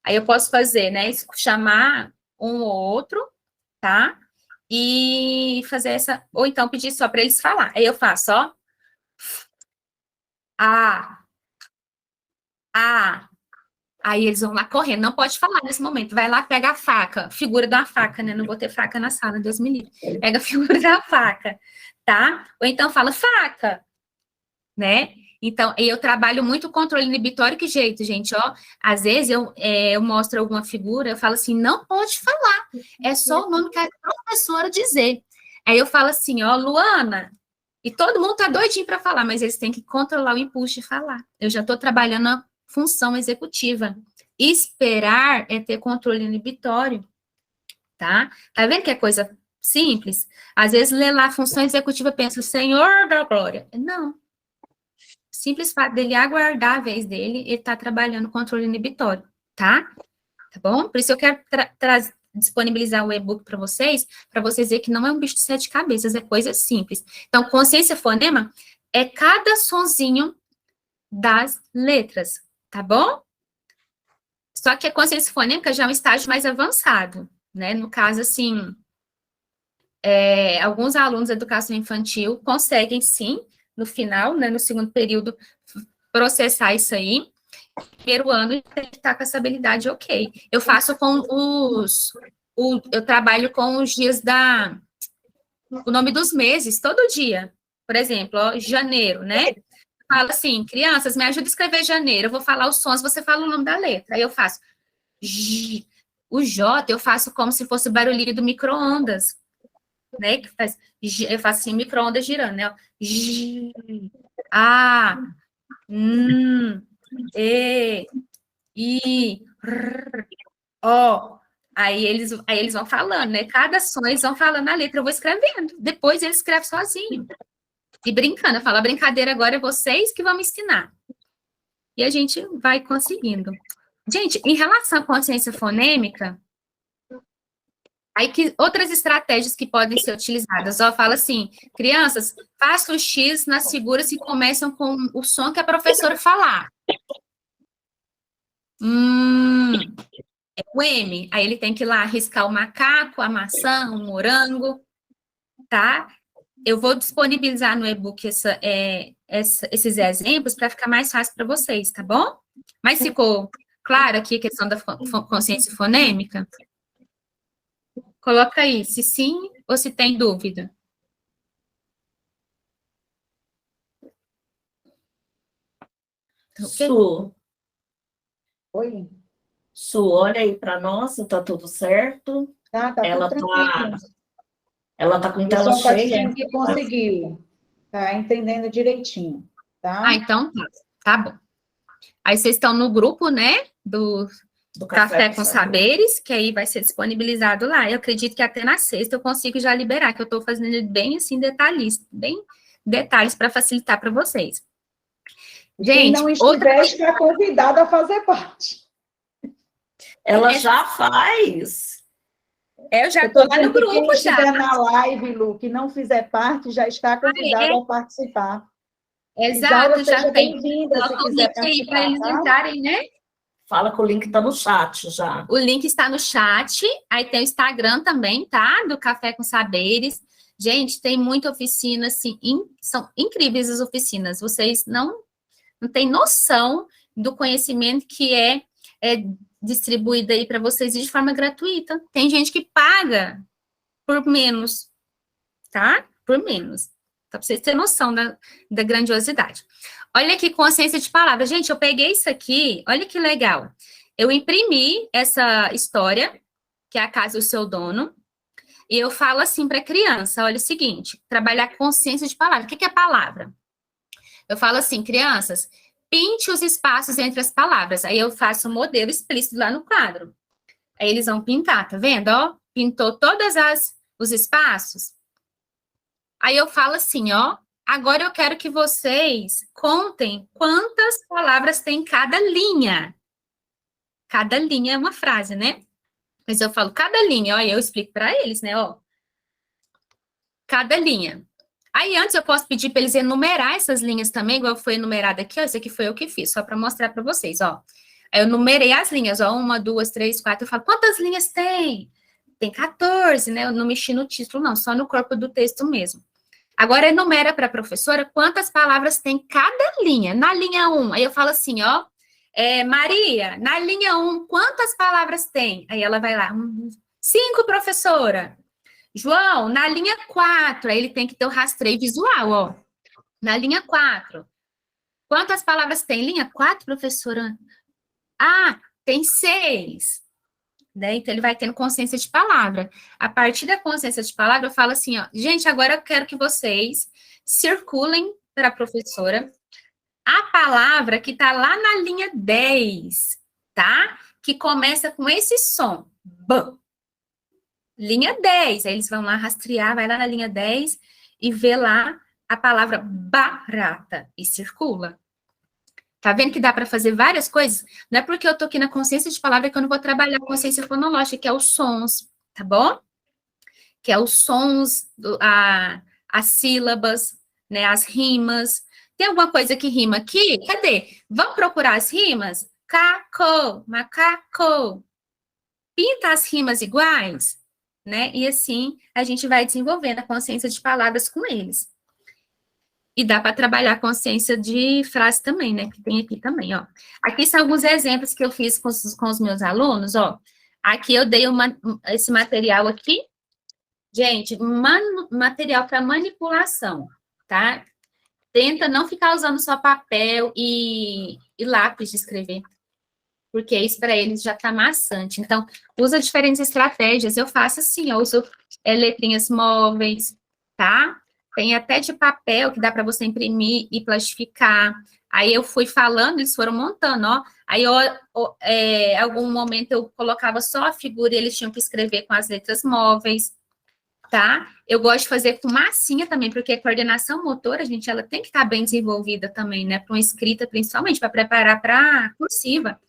Aí eu posso fazer, né, chamar um ou outro, tá? E fazer essa, ou então pedir só para eles falar. Aí eu faço, ó. Aí eles vão lá correndo, não pode falar nesse momento, vai lá, pega a faca, figura da faca, né, não vou ter faca na sala, Deus me livre, pega a figura da faca, tá? Ou então fala faca, né? Então, eu trabalho muito o controle inibitório, que jeito, gente, ó, às vezes eu mostro alguma figura, eu falo assim, não pode falar, é só o nome que a professora dizer. Aí eu falo assim, ó, Luana, e todo mundo tá doidinho para falar, mas eles têm que controlar o impulso de falar. Eu já tô trabalhando a função executiva. Esperar é ter controle inibitório, tá? Tá vendo que é coisa simples? Às vezes, lê lá a função executiva, pensa, Senhor da glória. Não. Simples fato dele aguardar a vez dele, ele tá trabalhando controle inibitório, tá? Tá bom? Por isso eu quero disponibilizar o e-book para vocês verem que não é um bicho de 7 cabeças, é coisa simples. Então, consciência fonema é cada sonzinho das letras, tá bom? Só que a consciência fonêmica já é um estágio mais avançado, né? No caso, assim, alguns alunos da educação infantil conseguem, sim, no final, né, no segundo período, processar isso aí. Primeiro ano, ele está com essa habilidade ok. Eu faço com eu trabalho com os dias o nome dos meses, todo dia. Por exemplo, ó, janeiro, né? Fala assim, crianças, me ajuda a escrever janeiro. Eu vou falar os sons, você fala o nome da letra. Aí eu faço J. O J eu faço como se fosse o barulhinho do micro-ondas, né? Que faz, eu faço assim, micro-ondas girando, né? J, A, E, I, R, O. Aí eles vão falando, né? Cada som eles vão falando a letra, eu vou escrevendo. Depois eles escrevem sozinho. E brincando, eu falo, a brincadeira agora é vocês que vão me ensinar. E a gente vai conseguindo. Gente, em relação à consciência fonêmica, aí que outras estratégias que podem ser utilizadas, ó, fala assim, crianças, faça o X nas figuras que começam com o som que a professora falar. É o M, aí ele tem que ir lá riscar o macaco, a maçã, o morango, tá? Eu vou disponibilizar no e-book esses exemplos para ficar mais fácil para vocês, tá bom? Mas ficou claro aqui a questão da consciência fonêmica? Coloca aí, se sim ou se tem dúvida. Okay. Oi. Su, olha aí para nós, tá tudo certo? Tá ela tudo ela tá com tela cheia. Que conseguiu. Tá entendendo direitinho, tá? Então tá bom. Aí vocês estão no grupo, né, do Café com Saberes, que aí vai ser disponibilizado lá. Eu acredito que até na sexta eu consigo já liberar, que eu estou fazendo bem assim, bem detalhes para facilitar para vocês. Gente, quem não estiver, está convidada a fazer parte. Ela já faz. Eu já Eu tô estou lá no dizendo que quem grupo já. estiver na live, Lu, que não fizer parte, já está convidado a participar. Isaura, Exato, já seja tem. bem-vinda, se Coloca o quiser link aí para participar, eles tá? entrarem, né? Fala que o link está no chat já. O link está no chat, aí tem o Instagram também, tá? Do Café com Saberes. Gente, tem muita oficina, assim, são incríveis as oficinas. Vocês não têm noção do conhecimento que é distribuído aí para vocês de forma gratuita. Tem gente que paga por menos, tá? Por menos. Para vocês terem noção da grandiosidade. Olha aqui, consciência de palavra. Gente, eu peguei isso aqui, olha que legal. Eu imprimi essa história, que é a casa do seu dono, e eu falo assim para a criança, olha o seguinte, trabalhar consciência de palavra. O que é palavra? Eu falo assim, crianças, pinte os espaços entre as palavras. Aí eu faço um modelo explícito lá no quadro. Aí eles vão pintar, tá vendo? Ó, pintou todos os espaços. Aí eu falo assim, ó, agora eu quero que vocês contem quantas palavras tem cada linha. Cada linha é uma frase, né? Mas eu falo cada linha, ó, e eu explico para eles, né, ó. Cada linha. Aí antes eu posso pedir para eles enumerar essas linhas também, igual foi enumerada aqui, ó, isso aqui foi eu que fiz, só para mostrar para vocês, ó. Aí eu numerei as linhas, ó, 1, 2, 3, 4, eu falo, quantas linhas tem? Tem 14, né? Eu não mexi no título, não, só no corpo do texto mesmo. Agora, enumera para a professora quantas palavras tem cada linha. Na linha 1, aí eu falo assim, ó, Maria, na linha 1, quantas palavras tem? Aí ela vai lá, 5, professora. João, na linha 4, aí ele tem que ter o rastreio visual, ó. Na linha 4, quantas palavras tem? Linha 4, professora? Ah, tem 6. Né? Então, ele vai tendo consciência de palavra. A partir da consciência de palavra, eu falo assim, ó, gente, agora eu quero que vocês circulem para a professora a palavra que está lá na linha 10, tá? Que começa com esse som. B. Linha 10. Aí eles vão lá rastrear, vai lá na linha 10 e vê lá a palavra barata e circula. Tá vendo que dá para fazer várias coisas? Não é porque eu tô aqui na consciência de palavra que eu não vou trabalhar a consciência fonológica, que é os sons, tá bom? Que é os sons, as sílabas, né, as rimas. Tem alguma coisa que rima aqui? Cadê? Vamos procurar as rimas? Caco, macaco. Pinta as rimas iguais, né? E assim a gente vai desenvolvendo a consciência de palavras com eles. E dá para trabalhar a consciência de frase também, né? Que tem aqui também, ó. Aqui são alguns exemplos que eu fiz com os meus alunos, ó. Aqui eu dei esse material aqui. Gente, material para manipulação, tá? Tenta não ficar usando só papel e lápis de escrever, porque isso para eles já tá maçante. Então, usa diferentes estratégias. Eu faço assim, eu uso letrinhas móveis, tá? Tem até de papel que dá para você imprimir e plastificar. Aí eu fui falando, eles foram montando, ó. Aí, algum momento eu colocava só a figura e eles tinham que escrever com as letras móveis, tá? Eu gosto de fazer com massinha também, porque a coordenação motora, gente, ela tem que estar bem desenvolvida também, né? Para uma escrita, principalmente, para preparar para cursiva.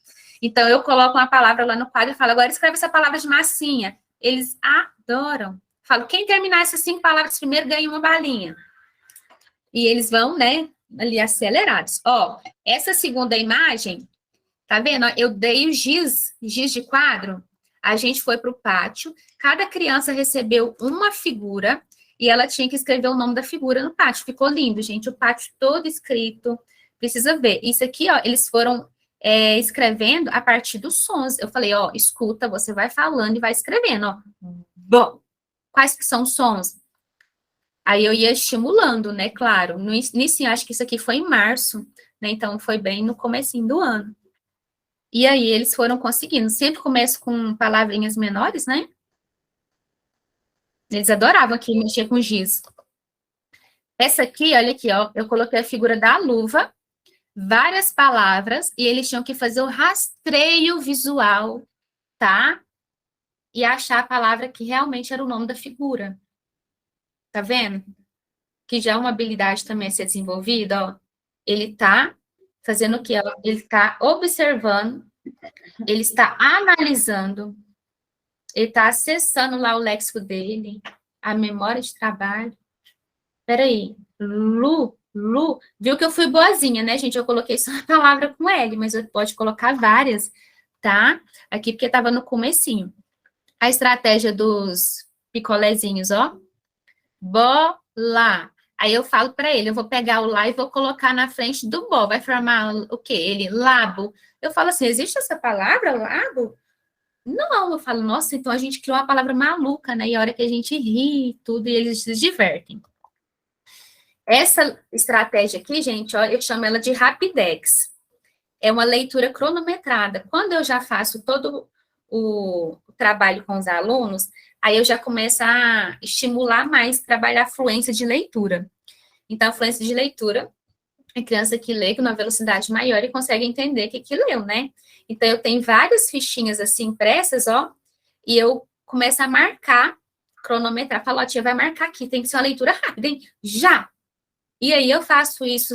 Então, eu coloco uma palavra lá no quadro e falo, agora escreve essa palavra de massinha. Eles adoram. Falo, quem terminar essas 5 palavras primeiro ganha uma balinha. E eles vão, né, ali acelerados. Ó, essa segunda imagem, tá vendo? Eu dei o giz de quadro. A gente foi para o pátio, cada criança recebeu uma figura e ela tinha que escrever o nome da figura no pátio. Ficou lindo, gente, o pátio todo escrito. Precisa ver. Isso aqui, ó, eles foram escrevendo a partir dos sons. Eu falei, ó, escuta, você vai falando e vai escrevendo, ó. Bom. Quais que são os sons? Aí eu ia estimulando, né, claro. No início, acho que isso aqui foi em março, né, então foi bem no comecinho do ano. E aí eles foram conseguindo. Sempre começo com palavrinhas menores, né? Eles adoravam aqui mexer com giz. Essa aqui, olha aqui, ó, eu coloquei a figura da luva, várias palavras, e eles tinham que fazer o rastreio visual, tá? E achar a palavra que realmente era o nome da figura. Tá vendo? Que já é uma habilidade também a ser desenvolvida, ó. Ele tá fazendo o quê? Ele tá observando, ele está analisando, Ele está acessando lá o léxico dele, a memória de trabalho. Peraí, Lu, viu que eu fui boazinha, né, gente? Eu coloquei só a palavra com L, mas eu pode colocar várias, tá? Aqui, porque estava no comecinho. A estratégia dos picolézinhos, ó. Bola. Aí eu falo para ele, eu vou pegar o lá e vou colocar na frente do bó. Vai formar o quê? Ele, labo. Eu falo assim, existe essa palavra, labo? Não, eu falo, nossa, então a gente criou uma palavra maluca, né? E a hora que a gente ri e tudo, e eles se divertem. Essa estratégia aqui, gente, ó, eu chamo ela de Rapidex. É uma leitura cronometrada. Quando eu já faço todo o trabalho com os alunos, aí eu já começo a estimular mais, trabalhar a fluência de leitura. Então, a fluência de leitura é a criança que lê com uma velocidade maior e consegue entender o que leu, né? Então, eu tenho várias fichinhas assim impressas, ó, e eu começo a marcar, cronometrar. Falo, ó, tia, vai marcar aqui, tem que ser uma leitura rápida, hein? Já! E aí eu faço isso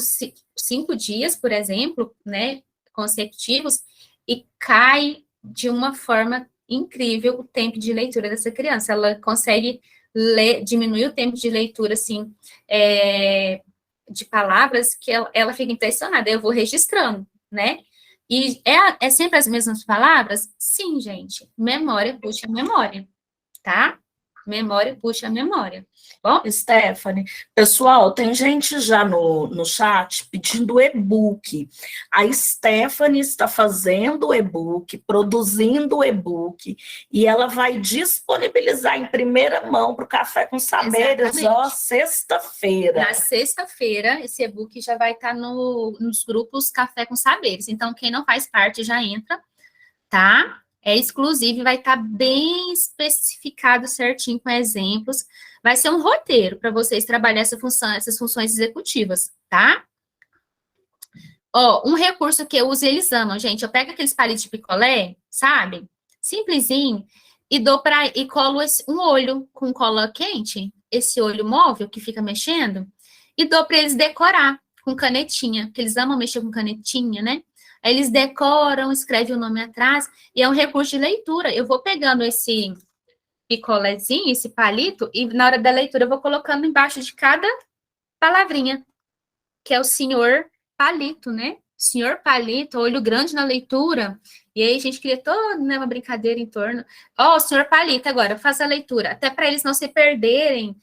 5 dias, por exemplo, né, consecutivos, e cai de uma forma incrível o tempo de leitura dessa criança. Ela consegue ler, diminuir o tempo de leitura, assim, de palavras que ela fica impressionada. Eu vou registrando, né? E é sempre as mesmas palavras? Sim, gente. Memória puxa memória, tá? Memória puxa memória. Bom, Stephanie, pessoal, tem gente já no chat pedindo e-book. A Stephanie está fazendo o e-book, produzindo o e-book, e ela vai disponibilizar em primeira mão para o Café com Saberes, Exatamente. ó, sexta-feira. Na sexta-feira, esse e-book já vai estar nos grupos Café com Saberes. Então, quem não faz parte já entra, tá? É exclusivo e vai estar bem especificado certinho com exemplos. Vai ser um roteiro para vocês trabalhar essas funções executivas, tá? Ó, um recurso que eu uso e eles amam, gente. Eu pego aqueles palitos de picolé, sabe? Simplesinho, e colo um olho com cola quente, esse olho móvel que fica mexendo, e dou para eles decorar com canetinha, porque eles amam mexer com canetinha, né? Aí eles decoram, escrevem o nome atrás, e é um recurso de leitura. Eu vou pegando esse picolézinho, esse palito, e na hora da leitura eu vou colocando embaixo de cada palavrinha, que é o senhor palito, né? Senhor palito, olho grande na leitura. E aí a gente cria toda, né, uma brincadeira em torno. Ó, o senhor palito agora, faça a leitura. Até para eles não se perderem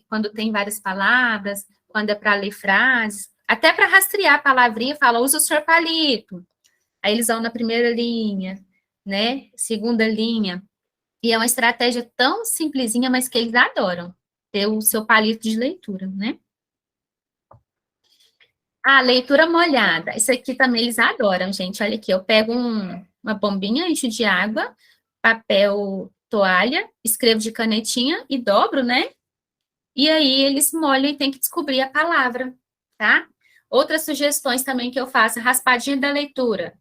quando tem várias palavras, quando é para ler frases. Até para rastrear a palavrinha, fala, usa o senhor palito. Aí eles vão na primeira linha, né? Segunda linha. E é uma estratégia tão simplesinha, mas que eles adoram. Ter o seu palito de leitura, né? Ah, leitura molhada. Isso aqui também eles adoram, gente. Olha aqui, eu pego uma bombinha, encho de água, papel, toalha, escrevo de canetinha e dobro, né? E aí eles molham e tem que descobrir a palavra, tá? Outras sugestões também que eu faço, raspadinha da leitura.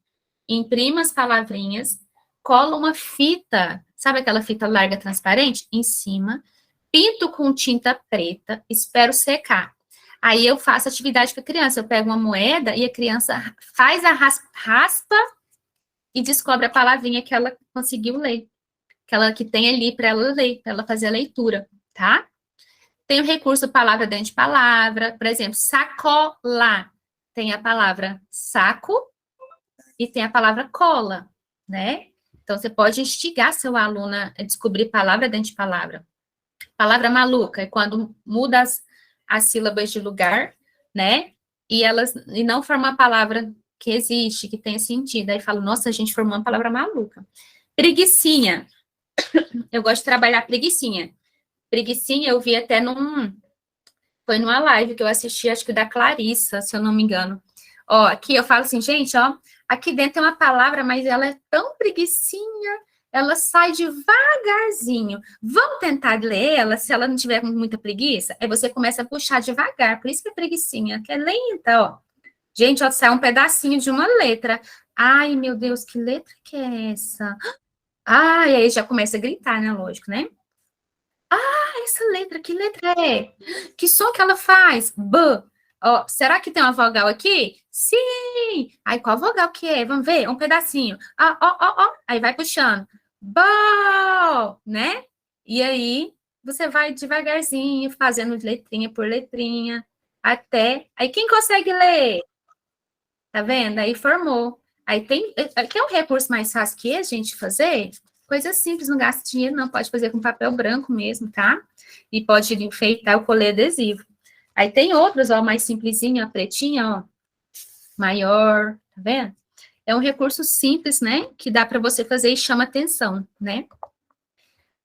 Imprima as palavrinhas, cola uma fita, sabe aquela fita larga transparente? Em cima, pinto com tinta preta, espero secar. Aí eu faço atividade com a criança, eu pego uma moeda e a criança faz a raspa e descobre a palavrinha que ela conseguiu ler, que tem ali para ela ler, para ela fazer a leitura, tá? Tem o recurso palavra dentro de palavra, por exemplo, sacola, tem a palavra saco e tem a palavra cola, né? Então, você pode instigar seu aluno a descobrir palavra dentro de palavra. Palavra maluca é quando muda as sílabas de lugar, né? E não forma uma palavra que existe, que tenha sentido. Aí fala, nossa, a gente formou uma palavra maluca. Preguicinha. Eu gosto de trabalhar preguicinha. Preguicinha eu vi até foi numa live que eu assisti, acho que da Clarissa, se eu não me engano. Ó, aqui eu falo assim, gente, ó, aqui dentro tem uma palavra, mas ela é tão preguicinha, ela sai devagarzinho. Vamos tentar ler ela, se ela não tiver com muita preguiça? Aí você começa a puxar devagar, por isso que é preguicinha, que é lenta, ó. Gente, ó, sai um pedacinho de uma letra. Ai, meu Deus, que letra que é essa? Ai, aí já começa a gritar, né, lógico, né? Essa letra, que letra é? Que som que ela faz? B. Ó, será que tem uma vogal aqui? Sim! Aí, qual vogal que é? Vamos ver? Um pedacinho. Ó. Aí vai puxando. Bom, né? E aí, você vai devagarzinho, fazendo letrinha por letrinha, até... Aí, quem consegue ler? Tá vendo? Aí, formou. Aí, quer um recurso mais fácil que a gente fazer? Coisa simples, não gasta dinheiro, não. Pode fazer com papel branco mesmo, tá? E pode enfeitar o colê adesivo. Aí, tem outros, ó, mais simplesinho, a pretinha, ó, maior, tá vendo? É um recurso simples, né? Que dá para você fazer e chama atenção, né?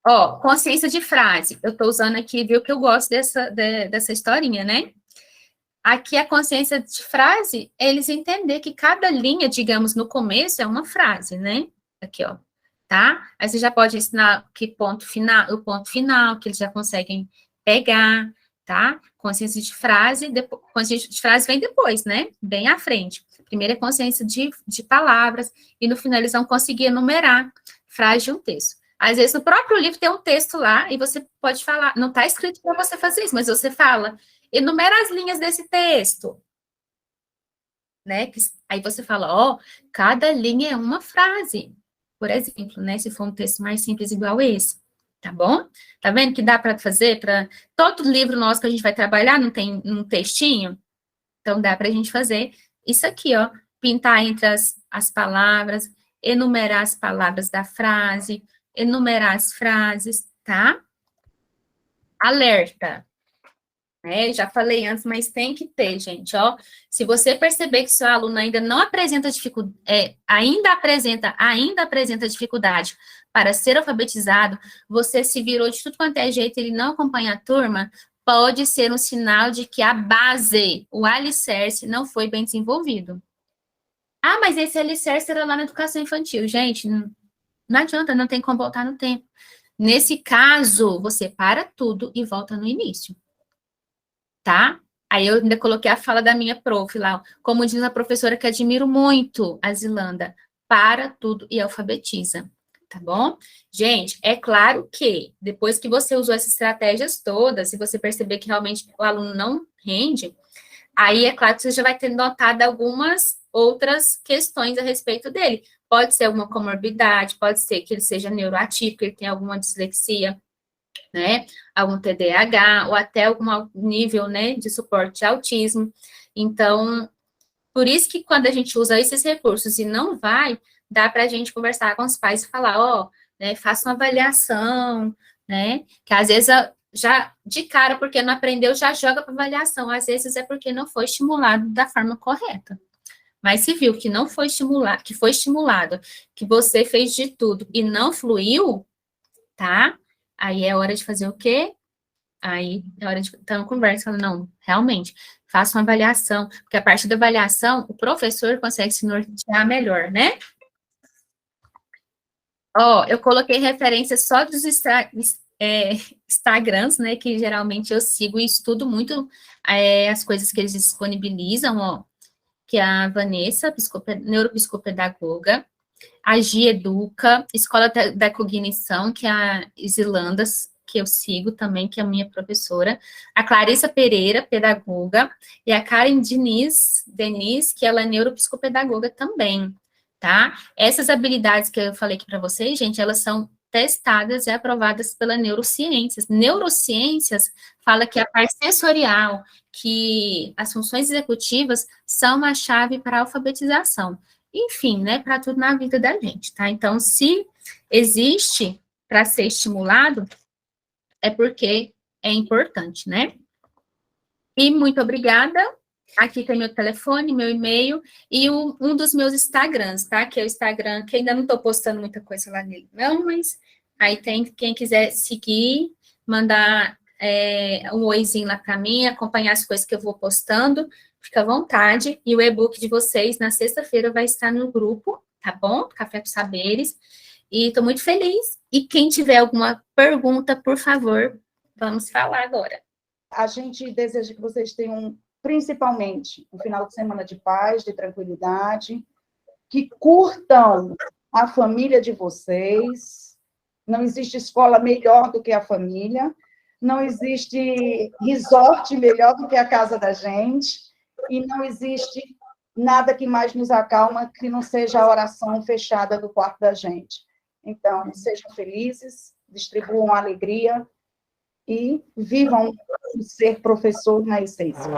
Ó, consciência de frase. Eu tô usando aqui, viu, que eu gosto dessa historinha, né? Aqui a consciência de frase, eles entender que cada linha, digamos, no começo é uma frase, né? Aqui, ó, tá? Aí você já pode ensinar que ponto final, o ponto final, que eles já conseguem pegar, tá? Consciência de frase, consciência de frase vem depois, né? Bem à frente. Primeiro é consciência de palavras, e no final eles vão conseguir enumerar frase de um texto. Às vezes, no próprio livro tem um texto lá, e você pode falar, não está escrito para você fazer isso, mas você fala, enumera as linhas desse texto. Né? Aí você fala, ó, cada linha é uma frase. Por exemplo, né? Se for um texto mais simples igual esse. Tá bom? Tá vendo que dá para fazer para todo livro nosso que a gente vai trabalhar, não tem um textinho? Então, dá para a gente fazer isso aqui, ó. Pintar entre as palavras, enumerar as palavras da frase, enumerar as frases, tá? Alerta. Já falei antes, mas tem que ter, gente, ó. Se você perceber que seu aluno ainda não apresenta dificuldade, ainda apresenta dificuldade para ser alfabetizado, você se virou de tudo quanto é jeito, ele não acompanha a turma, pode ser um sinal de que a base, o alicerce, não foi bem desenvolvido. Ah, mas esse alicerce era lá na educação infantil. Gente, não adianta, não tem como voltar no tempo. Nesse caso, você para tudo e volta no início. Tá? Aí eu ainda coloquei a fala da minha prof lá, como diz a professora que admiro muito, a Zilanda, para tudo e alfabetiza, tá bom? Gente, é claro que depois que você usou essas estratégias todas, se você perceber que realmente o aluno não rende, aí é claro que você já vai ter notado algumas outras questões a respeito dele. Pode ser alguma comorbidade, pode ser que ele seja neuroatípico, ele tenha alguma dislexia, né, algum TDAH, ou até algum nível, né, de suporte de autismo. Então, por isso que quando a gente usa esses recursos e não vai, dá para a gente conversar com os pais e falar, ó, né, faça uma avaliação, né, que às vezes já de cara, porque não aprendeu, já joga para avaliação, às vezes é porque não foi estimulado da forma correta. Mas se viu que não foi estimulado, que foi estimulado, que você fez de tudo e não fluiu, tá? Aí é hora de fazer o quê? Aí é hora de ter uma conversa, fala, não, realmente, faça uma avaliação, porque a partir da avaliação, o professor consegue se nortear melhor, né? Ó, eu coloquei referências só dos Instagrams, né, que geralmente eu sigo e estudo muito as coisas que eles disponibilizam, ó, que é a Vanessa, neuropsicopedagoga, a Gia Educa, Escola da Cognição, que é a Isilanda, que eu sigo também, que é a minha professora, a Clarissa Pereira, pedagoga, e a Karen Denise, que ela é neuropsicopedagoga também, tá? Essas habilidades que eu falei aqui para vocês, gente, elas são testadas e aprovadas pela neurociências. Neurociências fala que a parte sensorial, que as funções executivas são uma chave para a alfabetização. Enfim, né, para tudo na vida da gente, tá? Então, se existe para ser estimulado, é porque é importante, né? E muito obrigada. Aqui tem meu telefone, meu e-mail e um dos meus Instagrams, tá? Que é o Instagram, que ainda não estou postando muita coisa lá nele, não, mas aí tem quem quiser seguir, mandar um oizinho lá para mim, acompanhar as coisas que eu vou postando, fica à vontade. E o e-book de vocês, na sexta-feira, vai estar no grupo, tá bom? Café com Saberes. E estou muito feliz. E quem tiver alguma pergunta, por favor, vamos falar agora. A gente deseja que vocês tenham, principalmente, um final de semana de paz, de tranquilidade, que curtam a família de vocês. Não existe escola melhor do que a família, não existe resort melhor do que a casa da gente, e não existe nada que mais nos acalma que não seja a oração fechada do quarto da gente. Então, sejam felizes, distribuam alegria e vivam o ser professor na essência.